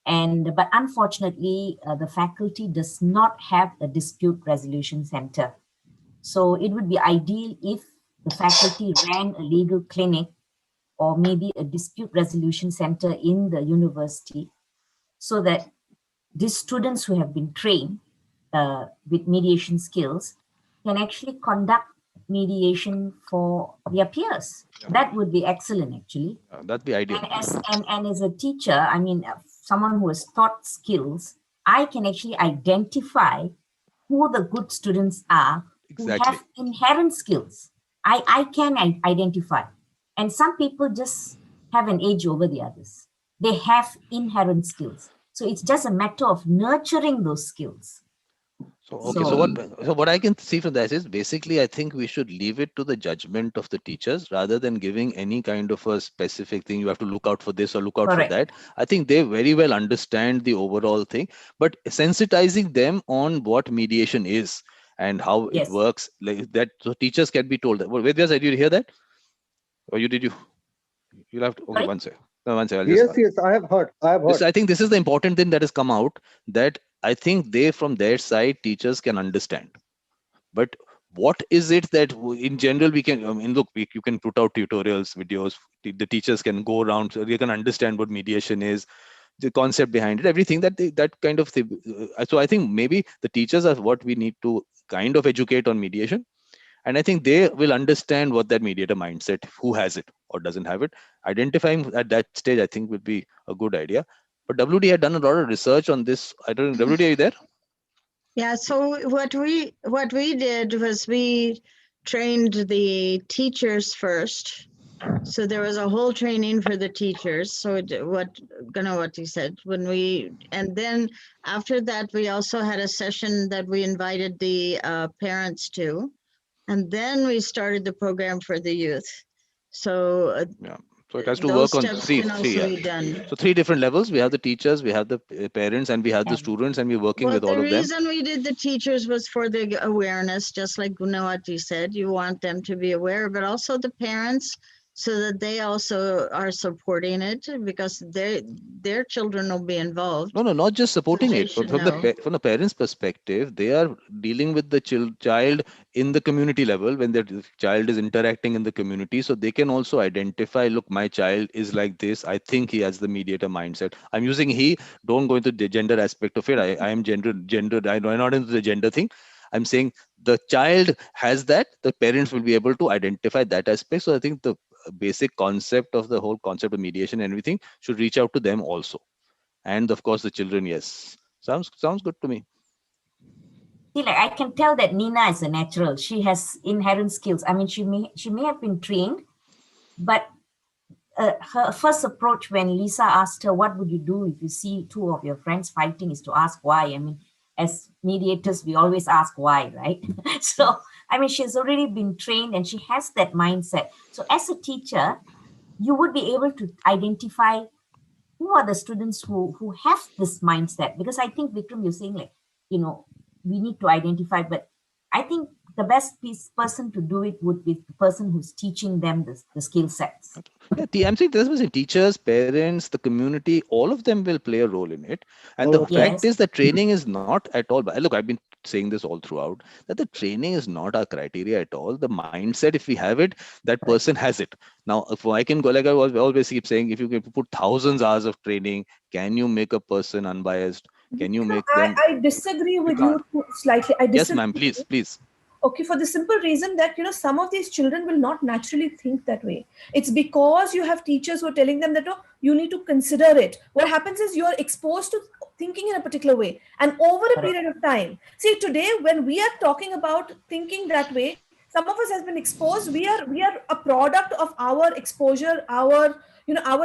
but unfortunately, the faculty does not have a dispute resolution center. So it would be ideal if the faculty ran a legal clinic or maybe a dispute resolution center in the university, so that these students who have been trained with mediation skills can actually conduct mediation for their peers. That would be excellent, actually. That'd be ideal. And as a teacher, I mean, someone who has taught skills, I can actually identify who the good students are who have inherent skills. I can identify. And some people just have an edge over the others. They have inherent skills. So it's just a matter of nurturing those skills. So what I can see from that is basically I think we should leave it to the judgment of the teachers rather than giving any kind of a specific thing. You have to look out for this or look out for that. I think they very well understand the overall thing, but sensitizing them on what mediation is and how it works, like that, so teachers can be told that. Well, Vedas, did you hear that? Or you'll have to, okay, one second. No, one second. Yes, I have heard. I think this is the important thing that has come out, that I think they, from their side, teachers can understand. But what is it that in general we can, look, you can put out tutorials, videos, the teachers can go around so they can understand what mediation is, the concept behind it, everything that kind of thing. So I think maybe the teachers are what we need to kind of educate on mediation. And I think they will understand what that mediator mindset, who has it or doesn't have it. Identifying at that stage, I think, would be a good idea. But WD had done a lot of research on this. I don't know, WD, are you there? Yeah, so what we did was we trained the teachers first. So there was a whole training for the teachers. So what Gunawati said, and then after that, we also had a session that we invited the parents to. And then we started the program for the youth. So so it has to work on three. So 3 different levels. We have the teachers, we have the parents, and we have the students, and we're working with all of them. The reason we did the teachers was for the awareness, just like Gunawati said. You want them to be aware, but also the parents so that they also are supporting it, because their children will be involved. No, not just supporting they it. should From know. from the parents' perspective, they are dealing with the child in the community level when their child is interacting in the community. So they can also identify, look, my child is like this. I think he has the mediator mindset. I'm using he. Don't go into the gender aspect of it. I am gender. I'm not into the gender thing. I'm saying the child has that. The parents will be able to identify that aspect. So I think the basic concept of the whole concept of mediation and everything should reach out to them also, and of course the children. Yes, sounds good to me. See, like I can tell that Nina is a natural. She has inherent skills. I mean, she may have been trained, but her first approach when Lisa asked her, "What would you do if you see two of your friends fighting?" is to ask why. I mean, as mediators, we always ask why, right? So, I mean, she's already been trained and she has that mindset. So, as a teacher, you would be able to identify who are the students who have this mindset. Because I think, Vikram, you're saying like, we need to identify, but I think the best person to do it would be the person who's teaching them the skill sets. Yeah, I'm saying this was teachers, parents, the community, all of them will play a role in it. And the fact is that training is not at all. Look, I've been saying this all throughout, that the training is not our criteria at all. The mindset, if we have it, that person has it. Now, if I can go, like I always keep saying, if you can put thousands hours of training, can you make a person unbiased? Can you make them? I disagree with you slightly. I disagree. Yes, ma'am. Please. Okay, for the simple reason that some of these children will not naturally think that way. It's because you have teachers who are telling them that, oh, you need to consider it. What happens is you are exposed to thinking in a particular way, and over a period of time. See, today when we are talking about thinking that way, some of us has been exposed. We are a product of our exposure, our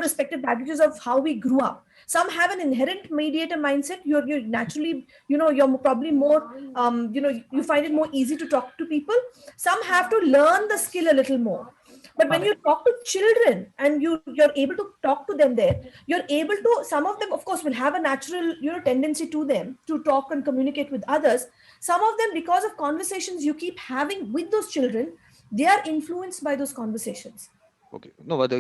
respective baggages of how we grew up. Some have an inherent mediator mindset. You're naturally, you're probably more, you find it more easy to talk to people. Some have to learn the skill a little more. But when you talk to children and you're able to talk to them there, you're able to, some of them, of course, will have a natural, tendency to them to talk and communicate with others. Some of them, because of conversations you keep having with those children, they are influenced by those conversations. Okay. No, but the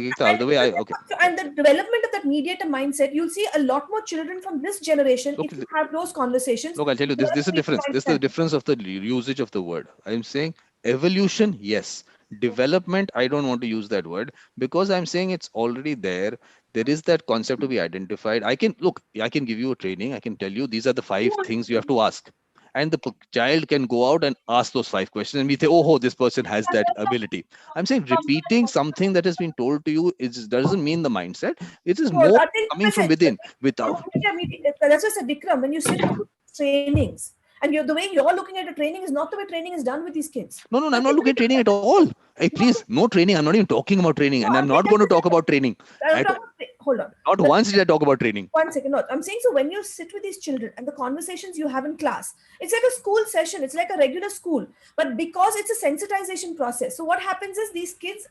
way okay. And the development of that mediator mindset, you'll see a lot more children from this generation if you have those conversations. Look, I'll tell you this is the difference. This is the difference of the usage of the word. I'm saying evolution, yes. Development, I don't want to use that word because I'm saying it's already there. There is that concept to be identified. I can give you a training. I can tell you these are the 5 things you have to ask. And the child can go out and ask those 5 questions, and we say, oh, this person has that ability. I'm saying repeating something that has been told to you doesn't mean the mindset. It is more coming from within. Without. That's what I said, Vikram, when you sit through trainings, and the way you're looking at a training is not the way training is done with these kids. No, I'm not looking at training at all. Hey, please, no training. I'm not even talking about training, and I'm not going to talk about training. Hold on. Not once did I talk about training. 1 second. No, I'm saying, so when you sit with these children and the conversations you have in class, it's like a school session. It's like a regular school, but because it's a sensitization process. So what happens is these kids,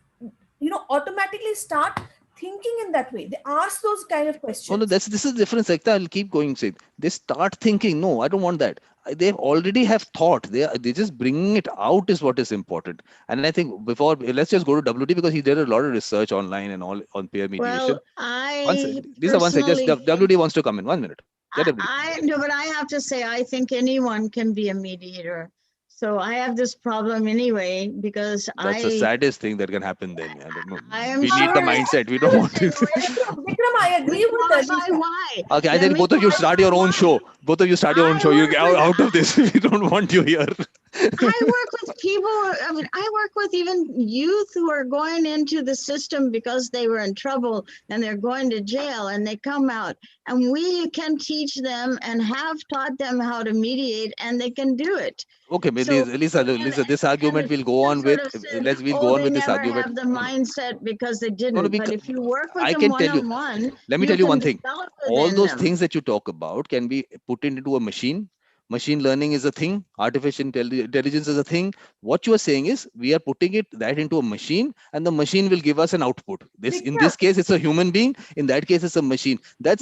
automatically start thinking in that way. They ask those kind of questions. Oh, no, this is the difference. I'll keep going. Say they start thinking. No, I don't want that. They already have thought. They just bringing it out is what is important. And I think before, let's just go to WD because he did a lot of research online and all on peer mediation. Well, Lisa, one second. Just WD wants to come in. 1 minute. But I have to say, I think anyone can be a mediator. So I have this problem anyway because that's the saddest thing that can happen then. I don't know. We need the mindset. We don't want to. Vikram, I agree with that. Why? Okay, I think both of you start your own show. You get out of this. We don't want you here. I work with people. I work with even youth who are going into the system because they were in trouble and they're going to jail and they come out. And we can teach them and have taught them how to mediate, and they can do it. Okay, Lisa, this argument will go on with. We'll go on with this argument. Have the mindset because they didn't. But if you work with them one-on-one, let me tell you one thing. All those things that you talk about can be put into a machine. Machine learning is a thing. Artificial intelligence is a thing. What you are saying is we are putting that into a machine, and the machine will give us an output. In this case it's a human being, in that case it's a machine. That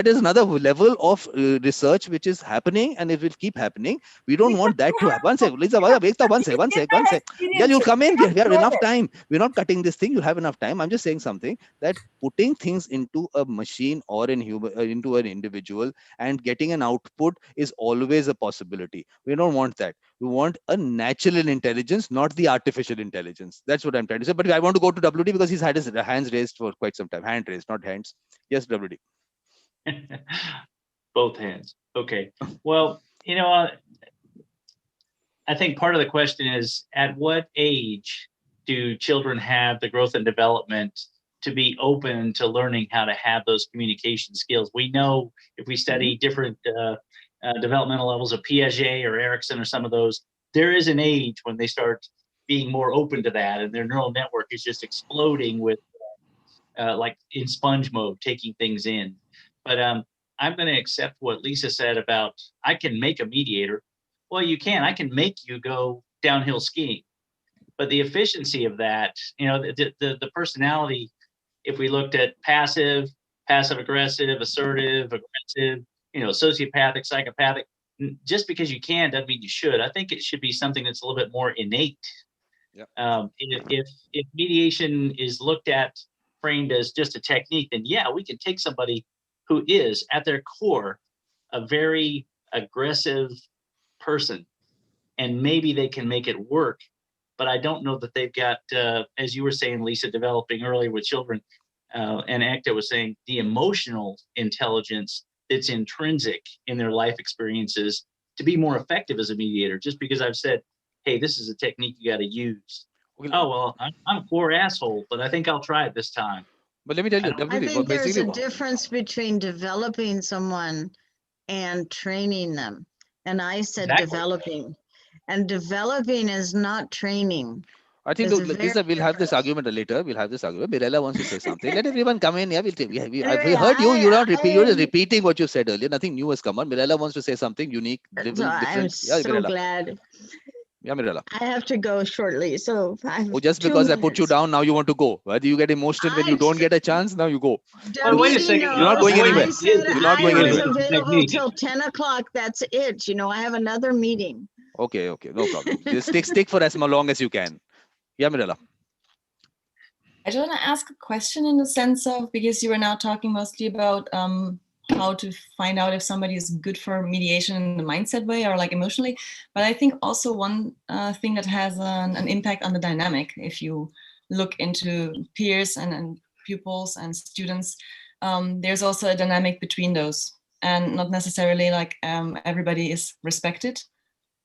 is another level of research which is happening, and it will keep happening. We don't want that to happen. One sec, Lisa, one sec. Yeah, you'll come in. We have enough time. We're not cutting this thing. You'll have enough time. I'm just saying something, that putting things into a machine or into an individual and getting an output is always a possibility. We don't want that. We want a natural intelligence, not the artificial intelligence. That's what I'm trying to say. But I want to go to WD because he's had his hands raised for quite some time. Hand raised, not hands. Yes, WD. Both hands. Okay. Well, I think part of the question is, at what age do children have the growth and development to be open to learning how to have those communication skills? We know if we study different developmental levels of Piaget or Erickson or some of those, there is an age when they start being more open to that, and their neural network is just exploding with like in sponge mode, taking things in. But I'm going to accept what Lisa said about, I can make a mediator. Well, you can. I can make you go downhill skiing. But the efficiency of that, the personality, if we looked at passive aggressive, assertive, aggressive, sociopathic, psychopathic, just because you can doesn't mean you should. I think it should be something that's a little bit more innate. Yep. If mediation is looked at, framed as just a technique, then yeah, we can take somebody who is at their core a very aggressive person, and maybe they can make it work. But I don't know that they've got, as you were saying, Lisa, developing earlier with children, and Ekta was saying, the emotional intelligence that's intrinsic in their life experiences to be more effective as a mediator. Just because I've said, hey, this is a technique you got to use. Oh, well, I'm a poor asshole, but I think I'll try it this time. But let me tell you, I think there's a difference between developing someone and training them. And I said developing. And developing is not training. I think, Lisa, we'll have this argument later. We'll have this argument. Mirella wants to say something. Let everyone come in. Yeah, we heard you. You're just repeating what you said earlier. Nothing new has come on. Mirella wants to say something unique, different. I'm so glad. Yeah, Mirella. I have to go shortly. So just because I put you down, now you want to go. Why do you get emotional when you don't get a chance? Now you go. Wait a second. You're not going anywhere. You're not going anywhere. Available till 10 o'clock. That's it. I have another meeting. Okay. No problem. Just stick for as long as you can. Yeah, Mirella. I just want to ask a question in the sense of, because you were now talking mostly about how to find out if somebody is good for mediation in the mindset way or like emotionally. But I think also one thing that has an impact on the dynamic, if you look into peers and pupils and students, there's also a dynamic between those, and not necessarily like everybody is respected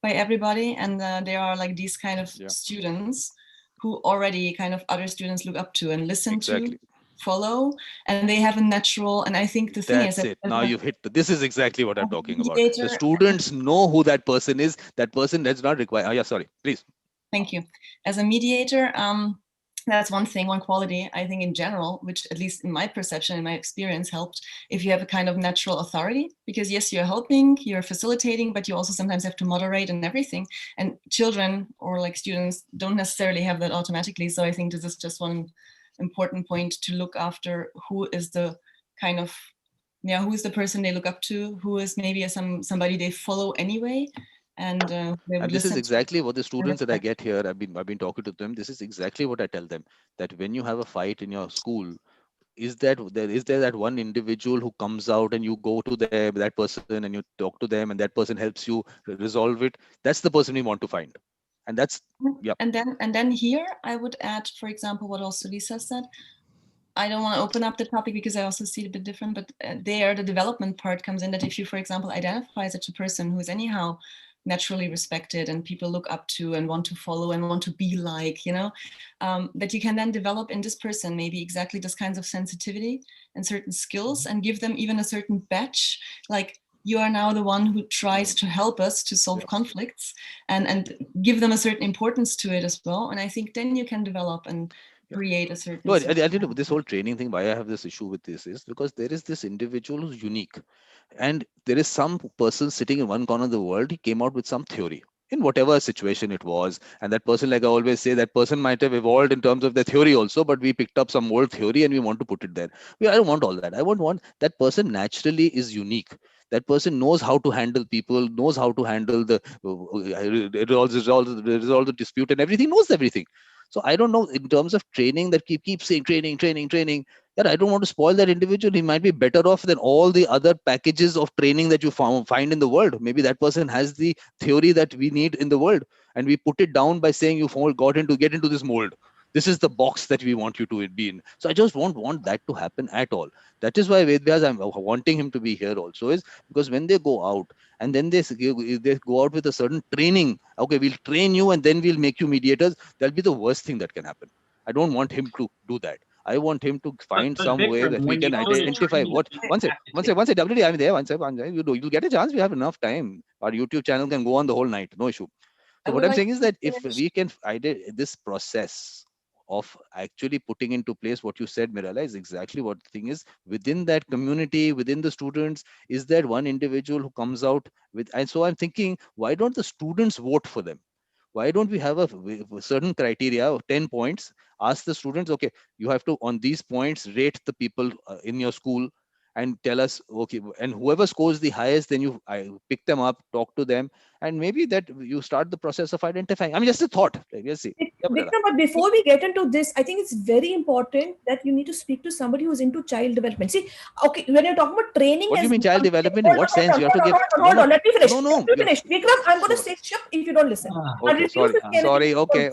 by everybody. And there are like these kind of students who already kind of other students look up to and listen to, follow, and they have a natural, and I think the thing is that now you've hit, this is exactly what I'm talking about. The students know who that person is. That person does not require, sorry, please. Thank you. As a mediator, that's one thing, one quality, I think in general, which at least in my perception, in my experience, helped if you have a kind of natural authority, because yes, you're helping, you're facilitating, but you also sometimes have to moderate and everything. And children or like students don't necessarily have that automatically. So I think this is just one important point to look after, who is the kind of, who is the person they look up to, who is maybe somebody they follow anyway. And this is exactly what the students that I get here, I've been talking to them. This is exactly what I tell them, that when you have a fight in your school, is there that one individual who comes out and you go to that person and you talk to them and that person helps you resolve it? That's the person we want to find. And that's And then here I would add, for example, what also Lisa said. I don't want to open up the topic because I also see it a bit different, but there the development part comes in, that if you, for example, identify such a person who is anyhow naturally respected and people look up to and want to follow and want to be like, that you can then develop in this person maybe exactly this kinds of sensitivity and certain skills, and give them even a certain badge, like you are now the one who tries to help us to solve conflicts, and give them a certain importance to it as well. And I think then you can develop and create a certain. No, I tell you, this whole training thing, why I have this issue with this is because there is this individual who's unique, and there is some person sitting in one corner of the world. He came out with some theory. in whatever situation it was. And that person, like I always say, that person might have evolved in terms of their theory also, but we picked up some old theory and we want to put it there. I don't want all that. I want that person naturally is unique. That person knows how to handle people, knows how to handle the resolve the dispute and everything, knows everything. So I don't know, in terms of training, that keep saying training. Yeah, I don't want to spoil that individual. He might be better off than all the other packages of training that you find in the world. Maybe that person has the theory that we need in the world, and we put it down by saying you get into this mold. This is the box that we want you to be in. So I just won't want that to happen at all. That is why Vedvyas, I'm wanting him to be here also, is because when they go out and then they go out with a certain training. Okay, we'll train you and then we'll make you mediators. That'll be the worst thing that can happen. I don't want him to do that. I want him to find some way that we can identify what. One second, WD, I'm there. One second, you'll get a chance. We have enough time. Our YouTube channel can go on the whole night, no issue. So what I'm saying is that if we can this process of actually putting into place what you said, Mirala, is exactly what the thing is. Within that community, within the students, is that one individual who comes out with, and so I'm thinking, why don't the students vote for them? Why don't we have a certain criteria of 10 points? Ask the students, okay, you have to, on these points, rate the people in your school and tell us, okay, and whoever scores the highest, then I pick them up, talk to them, and maybe that you start the process of identifying. I mean, just a thought. We'll see. Vikram, but before we get into this, I think it's very important that you need to speak to somebody who's into child development. See, okay, when you're talking about training, what do you mean child development? In what sense? You have to give. Hold on, let me finish. No. Let me finish. Vikram, I'm going to say shut if you don't listen. Okay, sorry. Okay.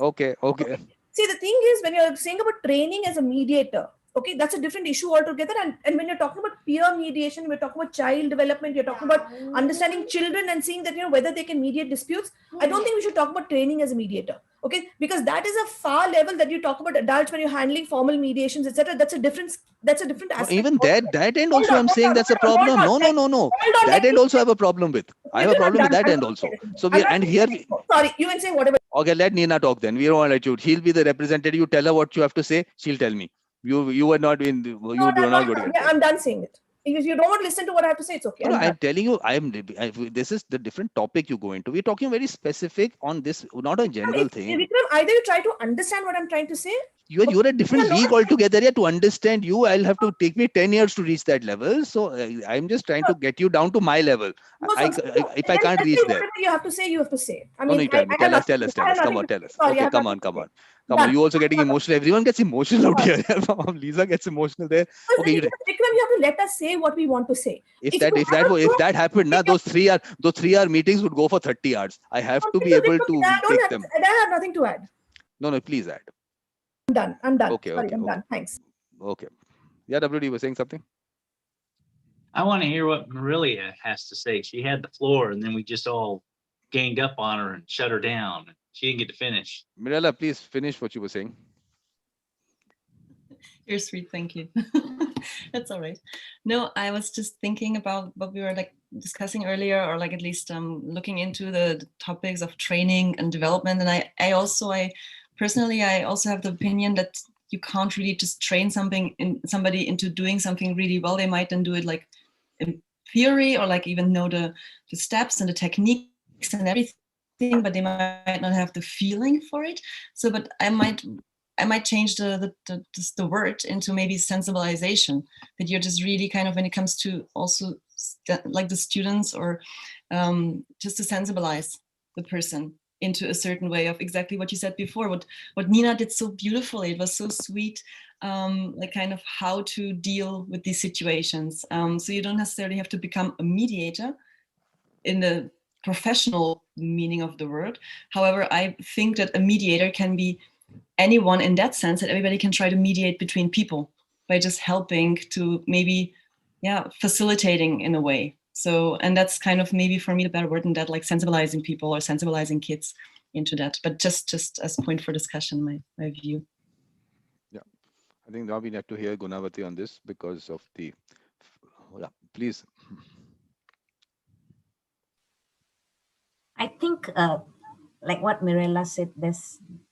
See, the thing is, when you're saying about training as a mediator, okay, that's a different issue altogether. And when you're talking about peer mediation, we're talking about child development, you're talking about understanding children and seeing that, whether they can mediate disputes. I don't think we should talk about training as a mediator, okay? Because that is a far level that you talk about adults when you're handling formal mediations, etc. That's a different aspect. Even that end also, I'm saying that's a problem. No. That end also I have a problem with. I have a problem with that end also. So sorry, you can say whatever. Okay, let Nina talk then. We don't want to let you. He'll be the representative. You tell her what you have to say. She'll tell me. You are not in. You are not going to get. I'm done saying it. If you don't want to listen to what I have to say, it's okay. No, I'm telling you, this is the different topic you go into. We're talking very specific on this, not a general thing. Vikram, either you try to understand what I'm trying to say. You're a different league altogether. Yeah, to understand you, I'll have to take me 10 years to reach that level. So I'm just trying to get you down to my level. If I can't reach there. Whatever you have to say, you have to say. I mean, tell us. Come on, tell us. Okay, come on. Come on, you also getting emotional. Everyone gets emotional out here. Lisa gets emotional there. Okay, Vikram, you have to let us say what we want to say. If that happened, those 3 hour meetings would go for 30 hours. I have to be able to take them. I have nothing to add. No, please add. I'm done. Okay, I'm done. Thanks. Okay. Yeah, WD was saying something. I want to hear what Marilia has to say. She had the floor, and then we just all ganged up on her and shut her down. She didn't get to finish. Mirella, please finish what you were saying. You're sweet, thank you. That's all right. No, I was just thinking about what we were discussing earlier, or at least looking into the topics of training and development. And I personally also have the opinion that you can't really just train somebody into doing something really well. They might then do it in theory, or even know the steps and the techniques and everything, but they might not have the feeling for it. So, but I might change the word into maybe sensibilization, that you're just really kind of, when it comes to also the students, or just to sensibilize the person into a certain way of exactly what you said before, what Nina did so beautifully. It was so sweet, kind of how to deal with these situations. So you don't necessarily have to become a mediator in the professional meaning of the word. However, I think that a mediator can be anyone in that sense, that everybody can try to mediate between people by just helping to maybe, facilitating in a way. So, and that's kind of maybe for me the better word than that, sensibilizing people or sensibilizing kids into that. But just as point for discussion, my view. Yeah, I think now we have to hear Gunavati on this because of the. Yeah, please. I think, like what Mirella said,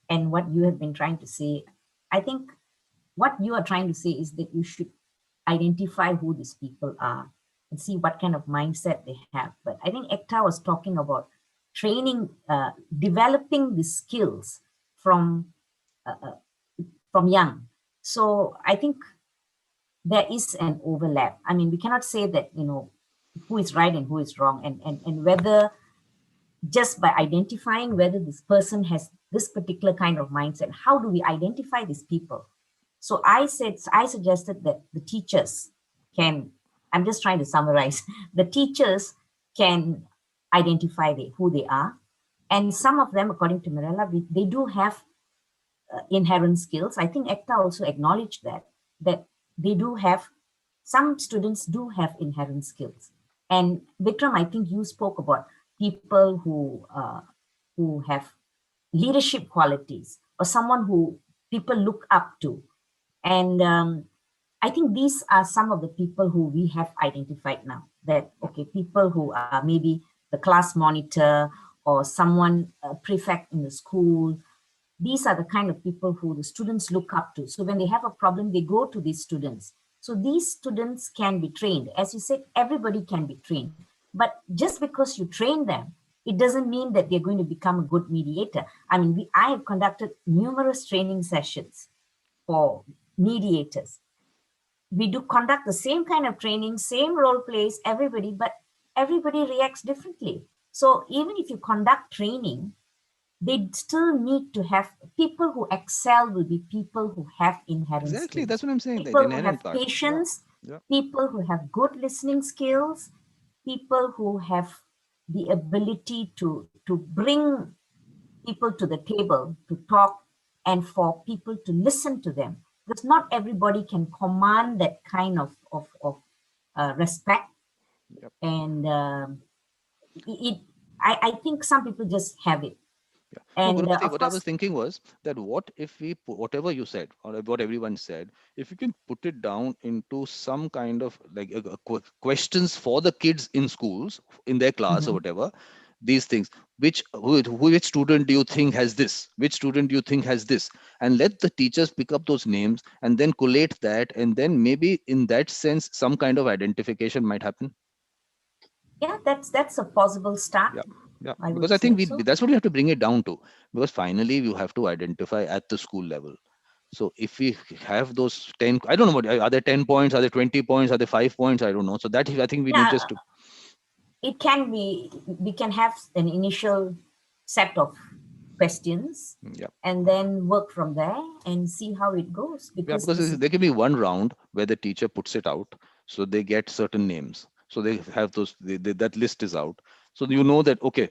and what you have been trying to say, I think what you are trying to say is that you should identify who these people are and see what kind of mindset they have. But I think Ekta was talking about training, developing the skills from young. So I think there is an overlap. I mean, we cannot say that, who is right and who is wrong, and whether just by identifying whether this person has this particular kind of mindset, how do we identify these people? So I suggested that the teachers can, I'm just trying to summarize, the teachers can identify who they are. And some of them, according to Mirella, they do have inherent skills. I think ECTA also acknowledged that they do have, some students do have inherent skills. And Vikram, I think you spoke about people who have leadership qualities, or someone who people look up to. And I think these are some of the people who we have identified now, that, okay, people who are maybe the class monitor or someone, a prefect in the school. These are the kind of people who the students look up to. So when they have a problem, they go to these students. So these students can be trained. As you said, everybody can be trained. But just because you train them, it doesn't mean that they're going to become a good mediator. I mean, I have conducted numerous training sessions for mediators. We do conduct the same kind of training, same role plays, everybody, but everybody reacts differently. So even if you conduct training, they still need to have people who excel, will be people who have inherent Exactly, skills. that's what I'm saying. People The who inherent have part. patience, Yeah. people who have good listening skills, people who have the ability to bring people to the table to talk, and for people to listen to them. Because not everybody can command that kind of respect. Yep. And I think some people just have it. Yeah. And No, Gurumati, of what I was course, thinking was that what if we put whatever you said or what everyone said, if you can put it down into some kind of like questions for the kids in schools, in their class or whatever, these things, which student do you think has this? Which student do you think has this? And let the teachers pick up those names and then collate that, and then maybe in that sense, some kind of identification might happen. yeah, that's a possible start. Yeah. Yeah, I because would I think say so. that's what you have to bring it down to. Because finally, you have to identify at the school level. So if we have those 10, I don't know what are there 10 points, are there 20 points, are there 5 points? I don't know. So that I think we need Yeah, just to. it can be. We can have an initial set of questions, Yeah, and then work from there and see how it goes. yeah, Because because there can be one round where the teacher puts it out, so they get certain names. So they have those. That list is out. So you know that okay,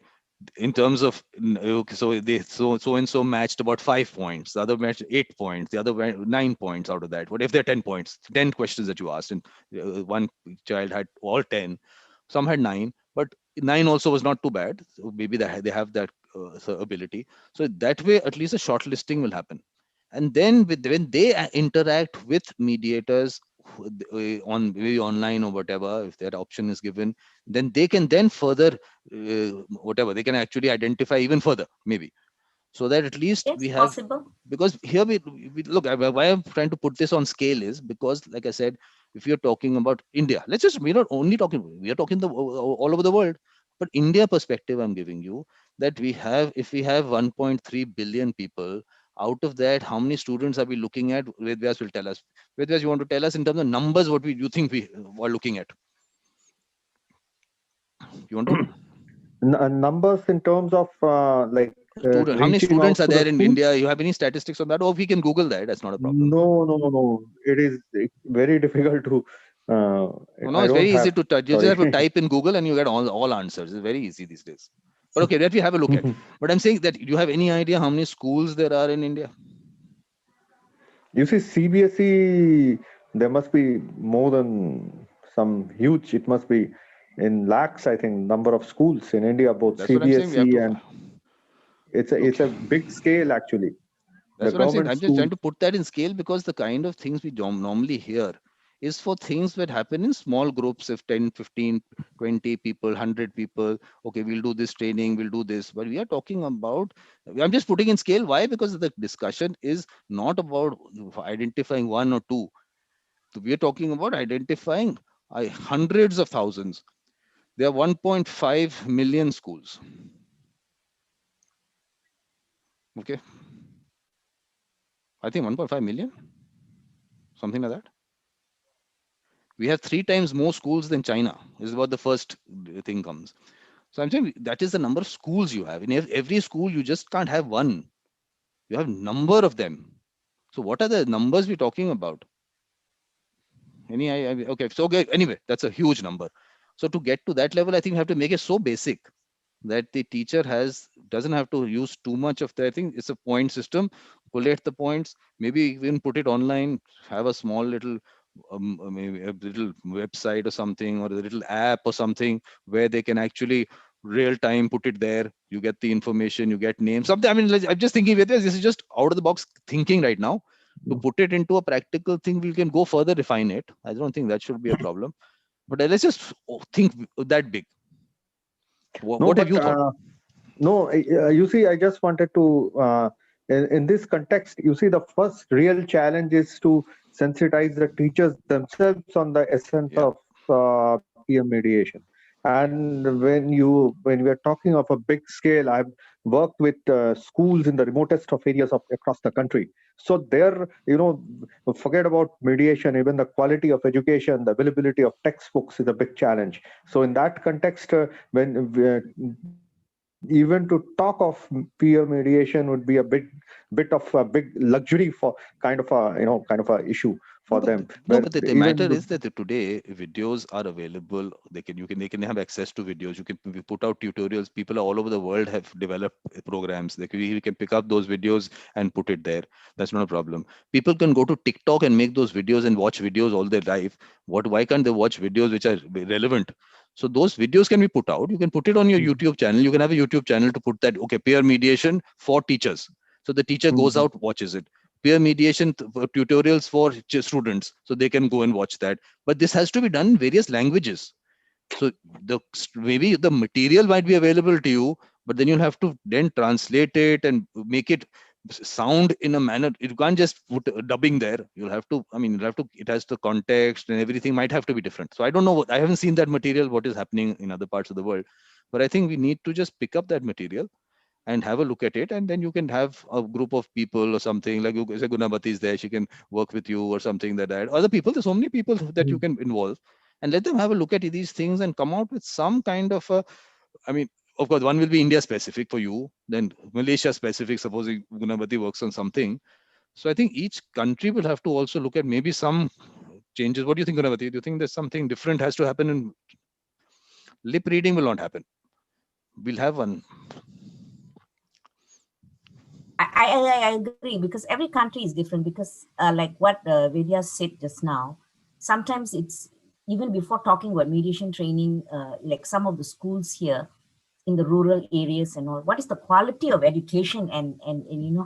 in terms of okay, so they so and so matched about 5 points, the other matched 8 points, the other 9 points out of that. What if there are 10 points, 10 questions that you asked, and one child had all 10, some had 9, but 9 also was not too bad. So maybe they have that ability. So that way, at least a short listing will happen. And then when they interact with mediators on maybe online or whatever, if that option is given, then they can then further whatever they can actually identify even further, maybe, so that at least it's we have. possible. Because here we look, why I'm trying to put this on scale is because, like I said, if you're talking about India, let's just, we're not only talking, we are talking all over the world, but India perspective I'm giving you, that we have, if we have 1.3 billion people, out of that, how many students are we looking at? Vedvyas will tell us. Vedvyas, you want to tell us in terms of numbers what you think we are looking at? You want to? Numbers in terms of How many reaching out students are to the there in schools? India? You have any statistics on that? Or we can Google that. That's not a problem. No, no, no, no. It is very difficult to. No, I it's don't very easy have. to touch. You just have to Sorry. type in Google and you get all answers. It's very easy these days. But okay, let me have a look at. But I'm saying that you have any idea how many schools there are in India? You see, CBSE, there must be more than some huge. It must be in lakhs, I think, number of schools in India, both That's what I'm saying. We have CBSE to and it's look. a big scale actually. The That's what I'm saying. government I'm just schools. trying to put that in scale because the kind of things we normally hear is for things that happen in small groups of 10, 15, 20 people, 100 people. Okay, we'll do this training, we'll do this. But we are talking about, I'm just putting in scale. Why? Because the discussion is not about identifying one or two. So we are talking about identifying hundreds of thousands. There are 1.5 million schools. Okay. I think 1.5 million, something like that. We have 3 times more schools than China. This is what the first thing comes. So I'm saying that is the number of schools you have. In every school, you just can't have one. You have number of them. So what are the numbers we're talking about? Okay. So okay, anyway, that's a huge number. So to get to that level, I think we have to make it so basic that the teacher doesn't have to use too much of the. I think it's a point system. Collect the points. Maybe even put it online. Have a small little, maybe a little website or something, or a little app or something where they can actually real time put it there. You get the information. You get names. Something. I mean, I'm just thinking with this. This is just out of the box thinking right now. To put it into a practical thing, we can go further, refine it. I don't think that should be a problem. But let's just think that big. No, What have but you thought? no, you see, I just wanted to, in this context, you see, the first real challenge is to sensitize the teachers themselves on the essence Yeah. of peer mediation. And when we are talking of a big scale, I've worked with schools in the remotest of areas of across the country. So there, forget about mediation. Even the quality of education, the availability of textbooks is a big challenge. So in that context, when even to talk of peer mediation would be a bit of a big luxury for kind of a issue No, for them. no, Where but the matter even is that today videos are available. They can have access to videos. You can put out tutorials. People all over the world have developed programs. We can pick up those videos and put it there. That's not a problem. People can go to TikTok and make those videos and watch videos all their life. Why can't they watch videos which are relevant? So those videos can be put out. You can put it on your YouTube channel. You can have a YouTube channel to put that. Okay, peer mediation for teachers. So the teacher goes out, watches it. Peer mediation tutorials for students, so they can go and watch that. But this has to be done in various languages. So maybe the material might be available to you, but then you'll have to then translate it and make it sound in a manner. You can't just put dubbing there. You'll have to. I mean, you'll have to. It has the context and everything might have to be different. So I don't know. I haven't seen that material. What is happening in other parts of the world, but I think we need to just pick up that material and have a look at it, and then you can have a group of people or something like you say Gunabati is there, she can work with you or something like that. Other people, there's so many people that you can involve and let them have a look at these things and come out with some kind of a, I mean, of course one will be India specific for you, then Malaysia specific, supposing Gunabati works on something. So I think each country will have to also look at maybe some changes. What do you think, Gunabati? Do you think there's something different has to happen? In lip reading will not happen. We'll have one. I agree, because every country is different, because like what Vidya said just now, sometimes it's even before talking about mediation training, like some of the schools here in the rural areas and all, what is the quality of education, and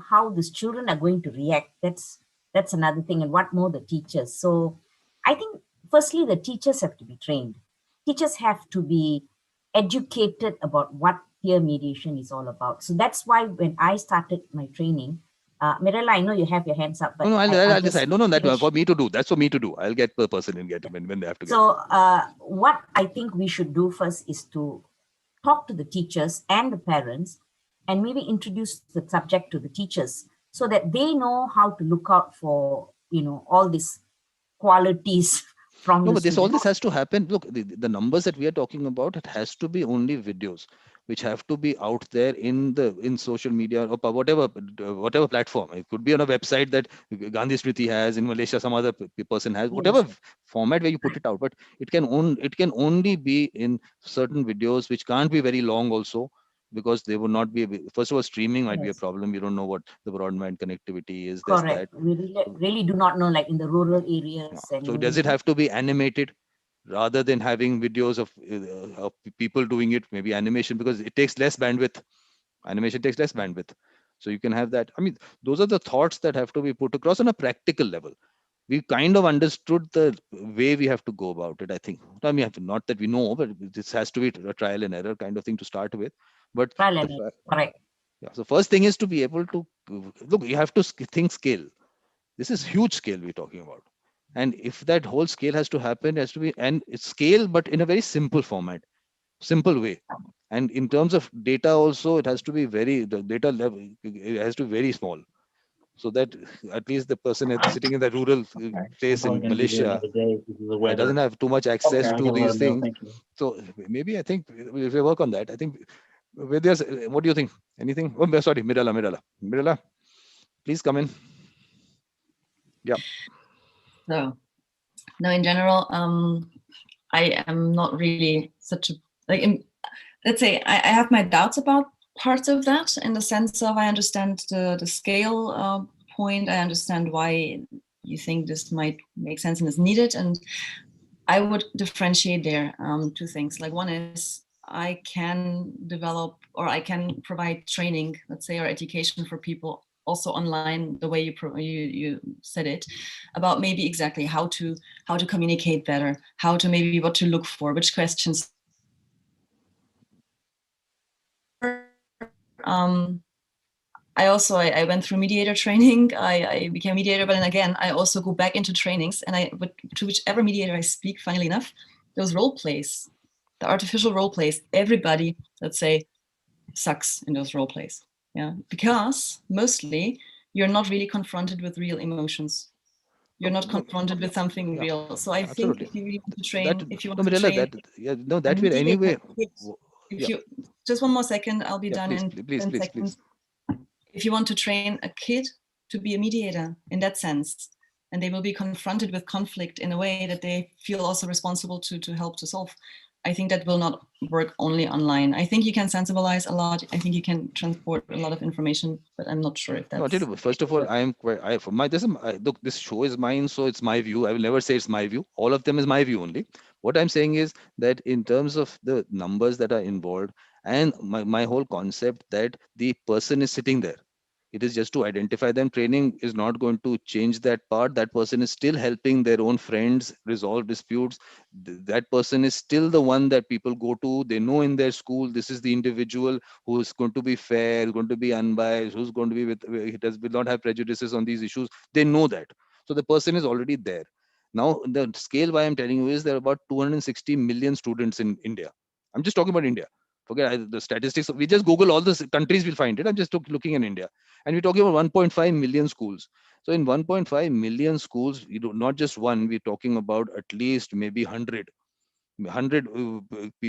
how these children are going to react. That's another thing. And what more, the teachers. So I think firstly the teachers have to be trained. Teachers have to be educated about what peer mediation is all about. So that's why when I started my training, Mirella, I know you have your hands up, but No, I'll just decide. No, that finish. for me to do. That's for me to do. I'll get the person and get when they have to get. So what I think we should do first is to talk to the teachers and the parents, and maybe introduce the subject to the teachers so that they know how to look out for all these qualities from No, the but all this students. has to happen. Look, the numbers that we are talking about, it has to be only videos, which have to be out there in social media or whatever platform. It could be on a website that Gandhi Smriti has in Malaysia, some other person has, whatever Yes. format where you put it out. But it can only be in certain videos, which can't be very long also, because they would not be. First of all, streaming might be a Yes, problem. You don't know what the broadband connectivity is. There's that. correct. We really do not know, like in the rural Yeah. areas and So does it have to be animated rather than having videos of people doing it? Maybe animation, because it takes less bandwidth. Animation takes less bandwidth. So you can have that. I mean, those are the thoughts that have to be put across on a practical level. We kind of understood the way we have to go about it, I think. I mean, not that we know, but this has to be a trial and error kind of thing to start with. But trial the and error. Correct. yeah, so first thing is to be able to look. You have to think scale. This is huge scale we're talking about. And if that whole scale has to happen, it has to be and it's scale, but in a very simple format, simple way. And in terms of data also, it has to be the data level, it has to be very small, so that at least the person sitting in the rural place in Malaysia doesn't have too much access to these things. So maybe I think if we work on that, I think Vidyas, what do you think? Anything? Oh, sorry, Mirala, please come in. Yeah. So, no, in general, I am not really such a, let's say, I have my doubts about parts of that, in the sense of I understand the scale point. I understand why you think this might make sense and is needed. And I would differentiate there two things. Like, one is I can develop or I can provide training, let's say, or education for people also online, the way you said it, about maybe exactly how to communicate better, how to maybe what to look for, which questions. I went through mediator training. I became a mediator, but then again, I also go back into trainings, and to whichever mediator I speak, funnily enough, those role plays, the artificial role plays, everybody, let's say, sucks in those role plays. Yeah, because mostly you're not really confronted with real emotions. You're not confronted with something real. So I think if you really want to train, if you want to train, that will anyway. If you just one more second, I'll be done in 10 seconds. If you want to train a kid to be a mediator in that sense, and they will be confronted with conflict in a way that they feel also responsible to help to solve, I think that will not work only online. I think you can sensibilize a lot. I think you can transport a lot of information, but I'm not sure if that's. No, first of all, look, this show is mine, so it's my view. I will never say it's my view. All of them is my view only. What I'm saying is that in terms of the numbers that are involved, and my whole concept that the person is sitting there, it is just to identify them. Training is not going to change that part. That person is still helping their own friends resolve disputes. That person is still the one that people go to. They know in their school this is the individual who is going to be fair, going to be unbiased, who's going to be will not have prejudices on these issues. They know that. So the person is already there. Now the scale why I'm telling you is there are about 260 million students in India. I'm just talking about India. Forget the statistics. We just Google all the countries, we'll find it. I'm just looking in India. And we're talking about 1.5 million schools. So in 1.5 million schools, not just one, we're talking about at least maybe 100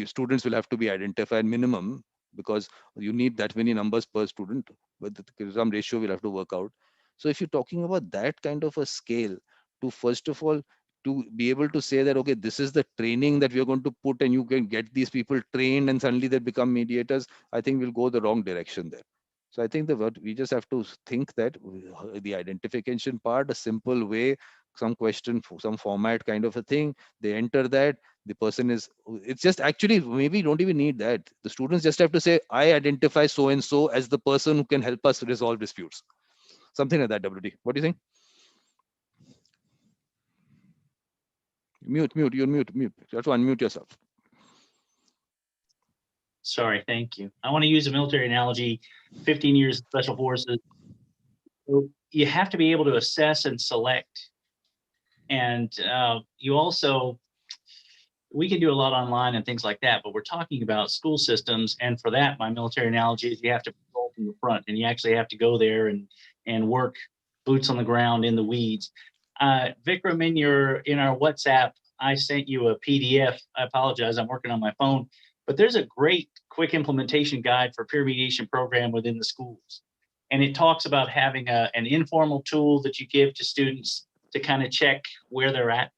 students will have to be identified minimum, because you need that many numbers per student, but some ratio will have to work out. So if you're talking about that kind of a scale, to first of all to be able to say that, okay, this is the training that we are going to put and you can get these people trained and suddenly they become mediators, I think we'll go the wrong direction there. So I think what we just have to think that the identification part, a simple way, some question, some format kind of a thing, they enter that, the person is, it's just actually maybe don't even need that. The students just have to say, I identify so and so as the person who can help us resolve disputes. Something like that, WD. What do you think? Mute. You're mute. You have to unmute yourself. Sorry, thank you. I want to use a military analogy, 15 years of special forces. You have to be able to assess and select. And you also, we can do a lot online and things like that, but we're talking about school systems. And for that, my military analogy is you have to control from the front, and you actually have to go there and work boots on the ground in the weeds. Vikram, in our WhatsApp, I sent you a PDF. I apologize, I'm working on my phone, but there's a great quick implementation guide for peer mediation program within the schools. And it talks about having an informal tool that you give to students to kind of check where they're at.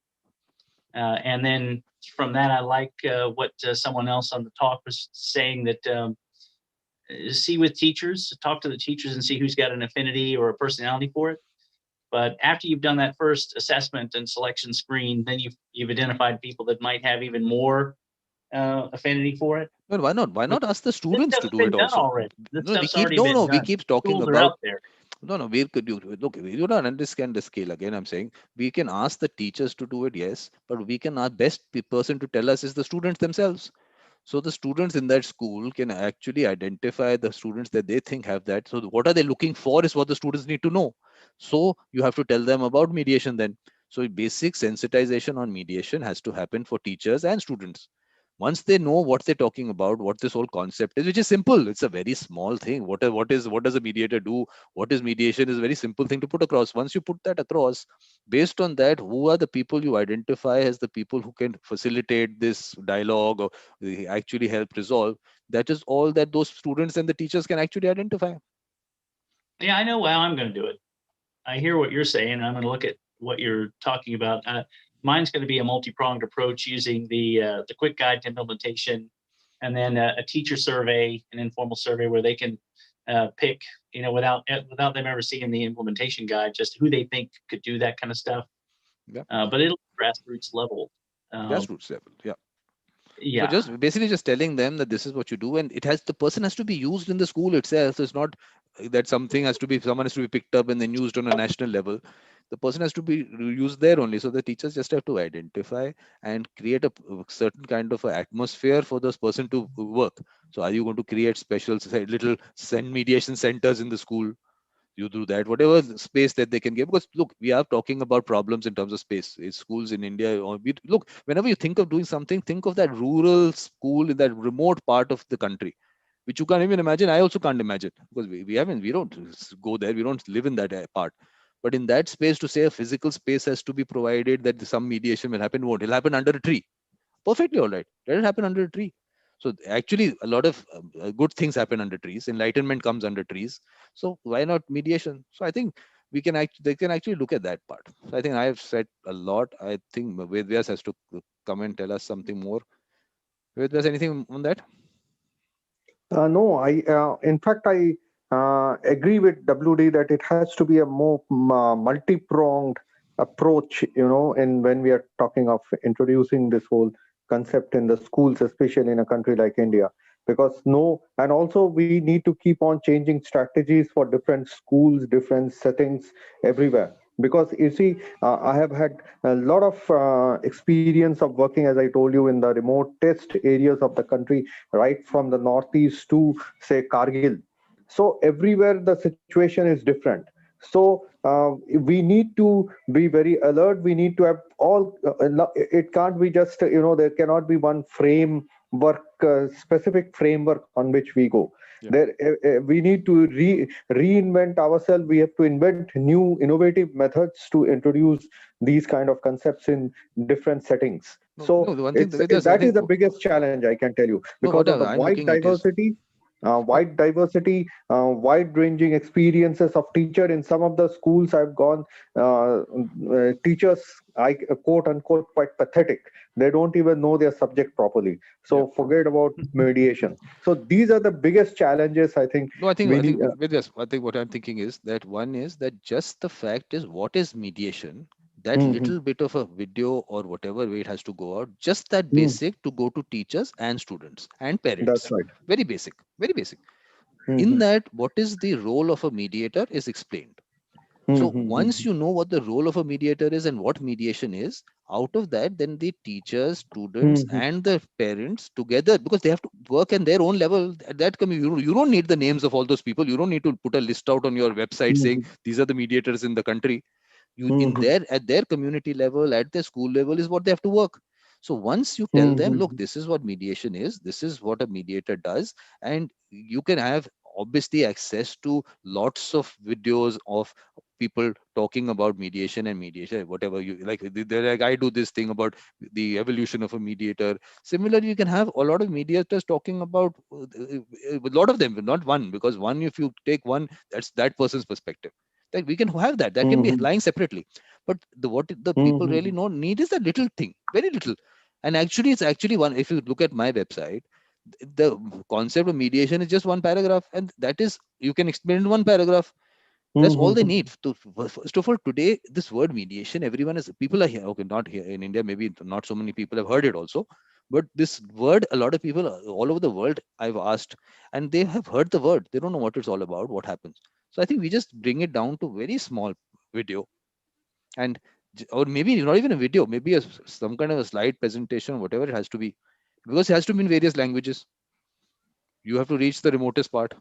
And then from that, I like what someone else on the talk was saying, that see with teachers, talk to the teachers and see who's got an affinity or a personality for it. But after you've done that first assessment and selection screen, then you've identified people that might have even more affinity for it. Well, why not? Why not ask the students to do it also? Already. We keep talking about. No, we could do. Look, you don't understand the scale. Again, I'm saying we can ask the teachers to do it, yes, but we can ask best person to tell us is the students themselves. So the students in that school can actually identify the students that they think have that. So what are they looking for is what the students need to know. So you have to tell them about mediation then. So basic sensitization on mediation has to happen for teachers and students. Once they know what they're talking about, what this whole concept is, which is simple, it's a very small thing. What does a mediator do? What is mediation is a very simple thing to put across. Once you put that across, based on that, who are the people you identify as the people who can facilitate this dialogue or actually help resolve, that is all that those students and the teachers can actually identify. Yeah, I know how I'm going to do it. I hear what you're saying, and I'm going to look at what you're talking about. Mine's going to be a multi-pronged approach using the quick guide to implementation, and then a teacher survey, an informal survey where they can pick, without them ever seeing the implementation guide, just who they think could do that kind of stuff. Yeah. But it'll be grassroots level. Grassroots level, yeah. Yeah. So just basically just telling them that this is what you do, and the person has to be used in the school itself. So it's not that someone has to be picked up and then used on a national level. The person has to be used there only. So the teachers just have to identify and create a certain kind of atmosphere for this person to work. So are you going to create special little mediation centers in the school? You do that, whatever space that they can give, because look, we are talking about problems in terms of space. It's schools in India, or look, whenever you think of doing something, think of that rural school in that remote part of the country, which you can't even imagine. I also can't imagine, because we don't go there, we don't live in that part. But in that space, to say a physical space has to be provided, that some mediation will happen, won't, it'll happen under a tree. Perfectly all right, let it happen under a tree. So actually, a lot of good things happen under trees. Enlightenment comes under trees. So why not mediation? So I think they can actually look at that part. So I think I have said a lot. I think Vedyas has to come and tell us something more. Vedyas, anything on that? No, in fact, I agree with WD that it has to be a more multi-pronged approach, in when we are talking of introducing this whole concept in the schools, especially in a country like India. And also we need to keep on changing strategies for different schools, different settings everywhere. Because you see, I have had a lot of experience of working, as I told you, in the remotest areas of the country, right from the northeast to, say, Kargil. So everywhere the situation is different. So we need to be very alert. We need to have it can't be just, there cannot be one specific framework on which we go. Yeah. We need to reinvent ourselves. We have to invent new innovative methods to introduce these kind of concepts in different settings. So the one thing, that is the biggest challenge, I can tell you, because of the I'm wide looking at is diversity, wide-ranging experiences of teacher. In some of the schools I've gone, teachers, I quote unquote, quite pathetic. They don't even know their subject properly. So forget about mediation. So these are the biggest challenges, I think. No, I think Vedyas, I think what I'm thinking is that one is that just the fact is, what is mediation? That little bit of a video or whatever way it has to go out, just that basic to go to teachers and students and parents. That's right. Very basic, very basic. In that, what is the role of a mediator is explained. So once you know what the role of a mediator is and what mediation is, out of that, then the teachers, students, and the parents together, because they have to work at their own level. At that, you don't need the names of all those people. You don't need to put a list out on your website saying these are the mediators in the country. At their community level, at their school level, is what they have to work. So once you tell them, look, this is what mediation is, this is what a mediator does, and you can have obviously access to lots of videos of people talking about mediation and mediation, whatever you like. Like I do this thing about the evolution of a mediator. Similarly, you can have a lot of mediators talking about a lot of them, not one, because one, if you take one, that's that person's perspective. That we can have that can be lying separately, but what the people really need is a little thing, very little. And actually, it's actually one, if you look at my website, the concept of mediation is just one paragraph, and that is, you can explain in one paragraph. That's all they need to. First of all, today, this word mediation, people are here, okay, not here in India, maybe not so many people have heard it also, but this word, a lot of people all over the world I've asked, and they have heard the word, they don't know what it's all about, what happens. So I think we just bring it down to very small video, and or maybe not even a video, maybe some kind of a slide presentation, whatever it has to be, because it has to be in various languages. You have to reach the remotest part.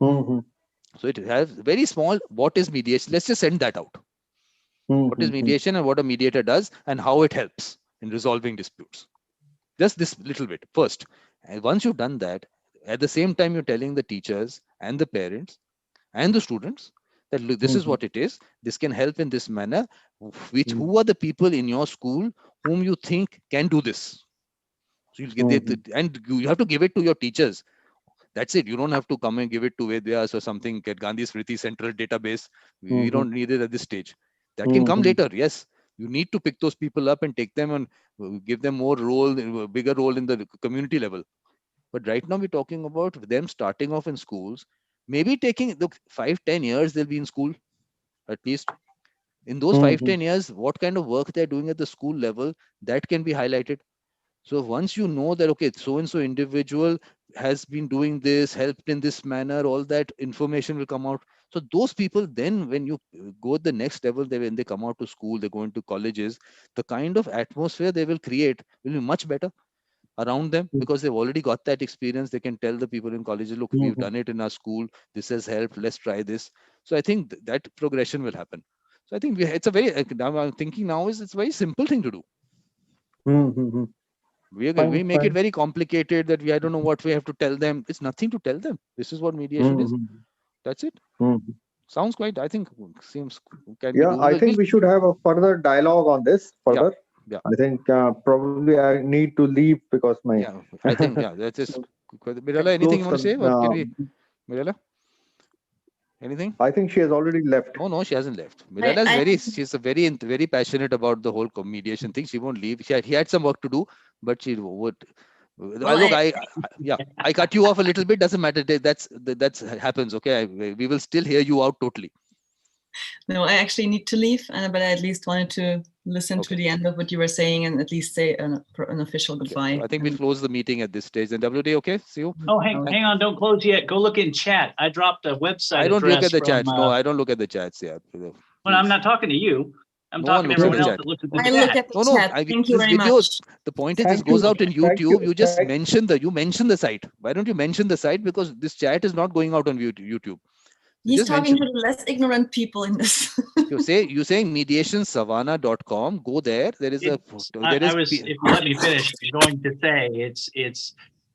So it has very small, what is mediation? Let's just send that out. What is mediation and what a mediator does and how it helps in resolving disputes. Just this little bit first. And once you've done that, at the same time, you're telling the teachers and the parents and the students that look, this is Mhm. what it is. This can help in this manner. Which Mhm. who are the people in your school whom you think can do this? So you'll get Mhm. and you have to give it to your teachers. That's it. You don't have to come and give it to Vedyas or something. Get Gandhi Smriti Central Database. We Mhm. don't need it at this stage. That can come Mhm. later. Yes, you need to pick those people up and take them and give them more role, bigger role in the community level. But right now we're talking about them starting off in schools. Maybe taking look 5-10 years they'll be in school at least. In those five Mhm. ten years, what kind of work they're doing at the school level that can be highlighted. So once you know that, okay, so and so individual has been doing this, helped in this manner, all that information will come out. So those people, then when you go the next level, when they come out to school, they go into colleges, the kind of atmosphere they will create will be much better around them because they've already got that experience. They can tell the people in colleges, look, we've Mhm. done it in our school. This has helped. Let's try this. So I think that progression will happen. So I think it's a very, now I'm thinking now is it's a very simple thing to do. Mhm. We Fine, make it fine. very complicated that I don't know what we have to tell them. It's nothing to tell them. This is what mediation is. Mhm. That's it. Mhm. Sounds quite, I think, seems can be Yeah, I doable. think we should have a further dialogue on this Yeah, further. yeah, I think probably I need to leave because my yeah. I think, yeah, that is. so Mirala, it's anything close. you want to say? Or can we, Mirala, anything? I think she has already left. No, no, she hasn't left. Miranda is I she's a very passionate about the whole mediation thing. She won't leave. He had some work to do, but she would. well Look, yeah, Yeah. I cut you off a little bit. Doesn't matter. That's happens. Okay, we will still hear you out totally. no, I actually need to leave, but I at least wanted to listen to Okay. the end of what you were saying and at least say an official Yeah. goodbye. So I think we'll close the meeting at this stage. And WD, okay? See you. Oh, hang on, don't close yet. Go look in chat. I dropped a website I don't look address at the from. chats. No, I don't look at the chats. Yeah. Well, I'm Please. not talking to you. I'm No one talking to looks at everyone the else chat. that looks at the I chat. look at the No, chat. Thank you this very video. much. The point is, this Thank goes you. out in Thank YouTube. you. You just Thank mention the site. Why don't you mention the site? Because this chat is not going out on YouTube. So He's just talking mention. to the less ignorant people in this. You're saying mediationsavannah.com. Go there. There is a there I is was, if you let me finish, I'm going to say it's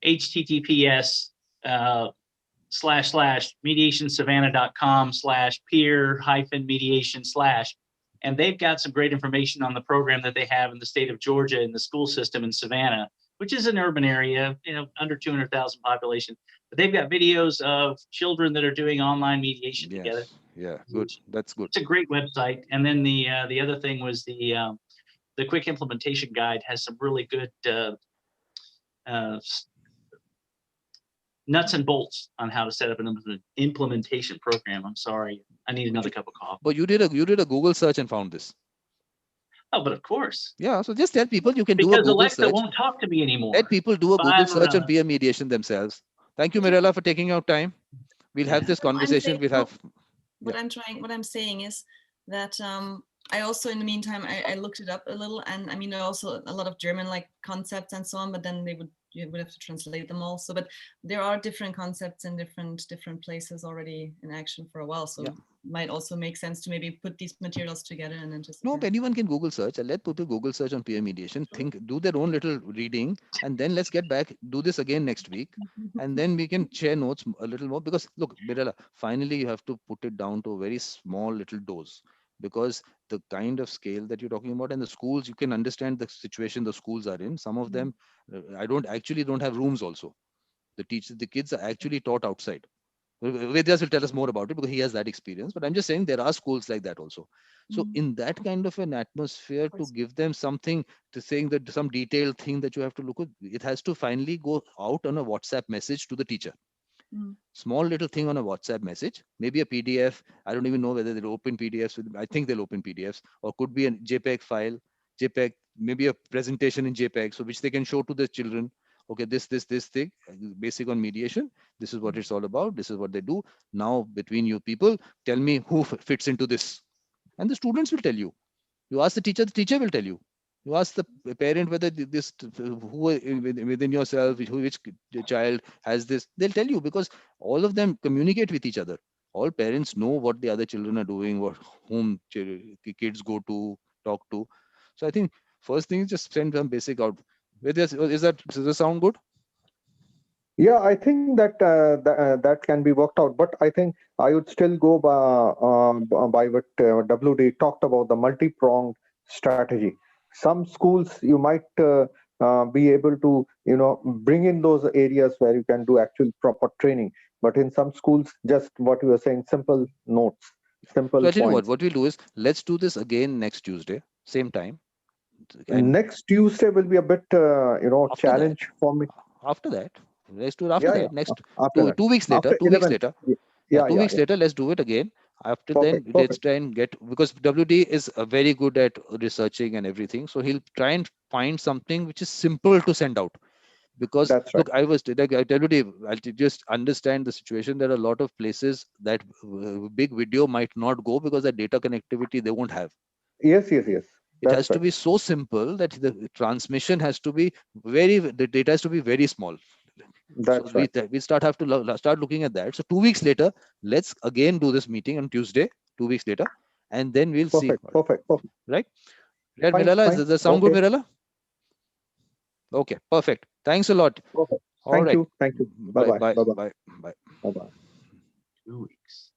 HTTPS / mediationsavannah.com/peer-mediation/, and they've got some great information on the program that they have in the state of Georgia in the school system in Savannah, which is an urban area, under 200,000 population. But they've got videos of children that are doing online mediation together. Yes. Yeah. Good. That's good. It's a great website. And then the other thing was the quick implementation guide has some really good uh, nuts and bolts on how to set up an implementation program. I'm sorry, I need another cup of coffee. But you did a Google search and found this. Oh, but of course. Yeah. So just tell people you can do a Because Google Alexa search. won't talk to me anymore. Let people do a Google search on Byra. peer mediation themselves. Thank you, Mirella, for taking your time. We'll have this No, I'm conversation. saying- We'll have. what I'm saying is that I also, in the meantime, I looked it up a little, and I mean, there are also a lot of German like concepts and so on, but then you would have to translate them also. But there are different concepts in different places already in action for a while, so it might also make sense to maybe put these materials together and then just. No, anyone can Google search. Let people Google search on peer mediation. Do their own little reading, and then let's get back. Do this again next week, and then we can share notes a little more. Because look, Birala, finally you have to put it down to a very small little dose. Because the kind of scale that you're talking about, and the schools, you can understand the situation the schools are in. Some of them, I don't have rooms. Also, the kids are actually taught outside. Vedyas will tell us more about it because he has that experience. But I'm just saying there are schools like that also. So in that kind of an atmosphere, to give them something to saying that some detailed thing that you have to look at, it has to finally go out on a WhatsApp message to the teacher. Small little thing on a WhatsApp message, maybe a PDF. I don't even know whether they'll open PDFs. I think they'll open PDFs, or could be a JPEG file, JPEG, maybe a presentation in JPEG, so which they can show to the children. Okay, this thing, basic on mediation. This is what it's all about. This is what they do. Now, between you people, tell me who fits into this, and the students will tell you. You ask the teacher will tell you. You ask the parent whether who within yourself, which child has this, they'll tell you because all of them communicate with each other. All parents know what the other children are doing, what whom kids go to talk to. So I think first thing is just send them basic out Does that sound good? Yeah, I think that that can be worked out, but I think I would still go by what WD talked about, the multi-pronged strategy. Some schools you might be able to, bring in those areas where you can do actual proper training, but in some schools, just what you were saying, simple notes, So simple I tell you points. what we'll do is, let's do this again next Tuesday, same time. And Next Tuesday will be a bit, after that, challenge for me. after that, let's do it after Yeah, that. yeah. Next After that, 2 weeks later, after 2 weeks 11th. later. Yeah, Yeah, yeah, 2 weeks yeah. later, let's do it again. After then, Perfect, let's perfect. try and get, because WD is very good at researching and everything. So he'll try and find something which is simple to send out. Because That's right. look, I tell you, I'll just understand the situation. There are a lot of places that big video might not go because the data connectivity they won't have. Yes, yes, yes. It has That's to right. be so simple that the transmission has to be the data has to be very small. So That's right. we start looking at that. So 2 weeks later, let's again do this meeting on Tuesday. 2 weeks later, and then we'll see. Perfect, perfect, perfect. Right? Yeah, Fine, Mirala, fine. does that sound good, Okay, Mirala? Okay, perfect. Thanks a lot. perfect. All Thank right. you. Thank you. Bye, Bye-bye. bye, Bye-bye. bye, bye. Bye-bye. 2 weeks.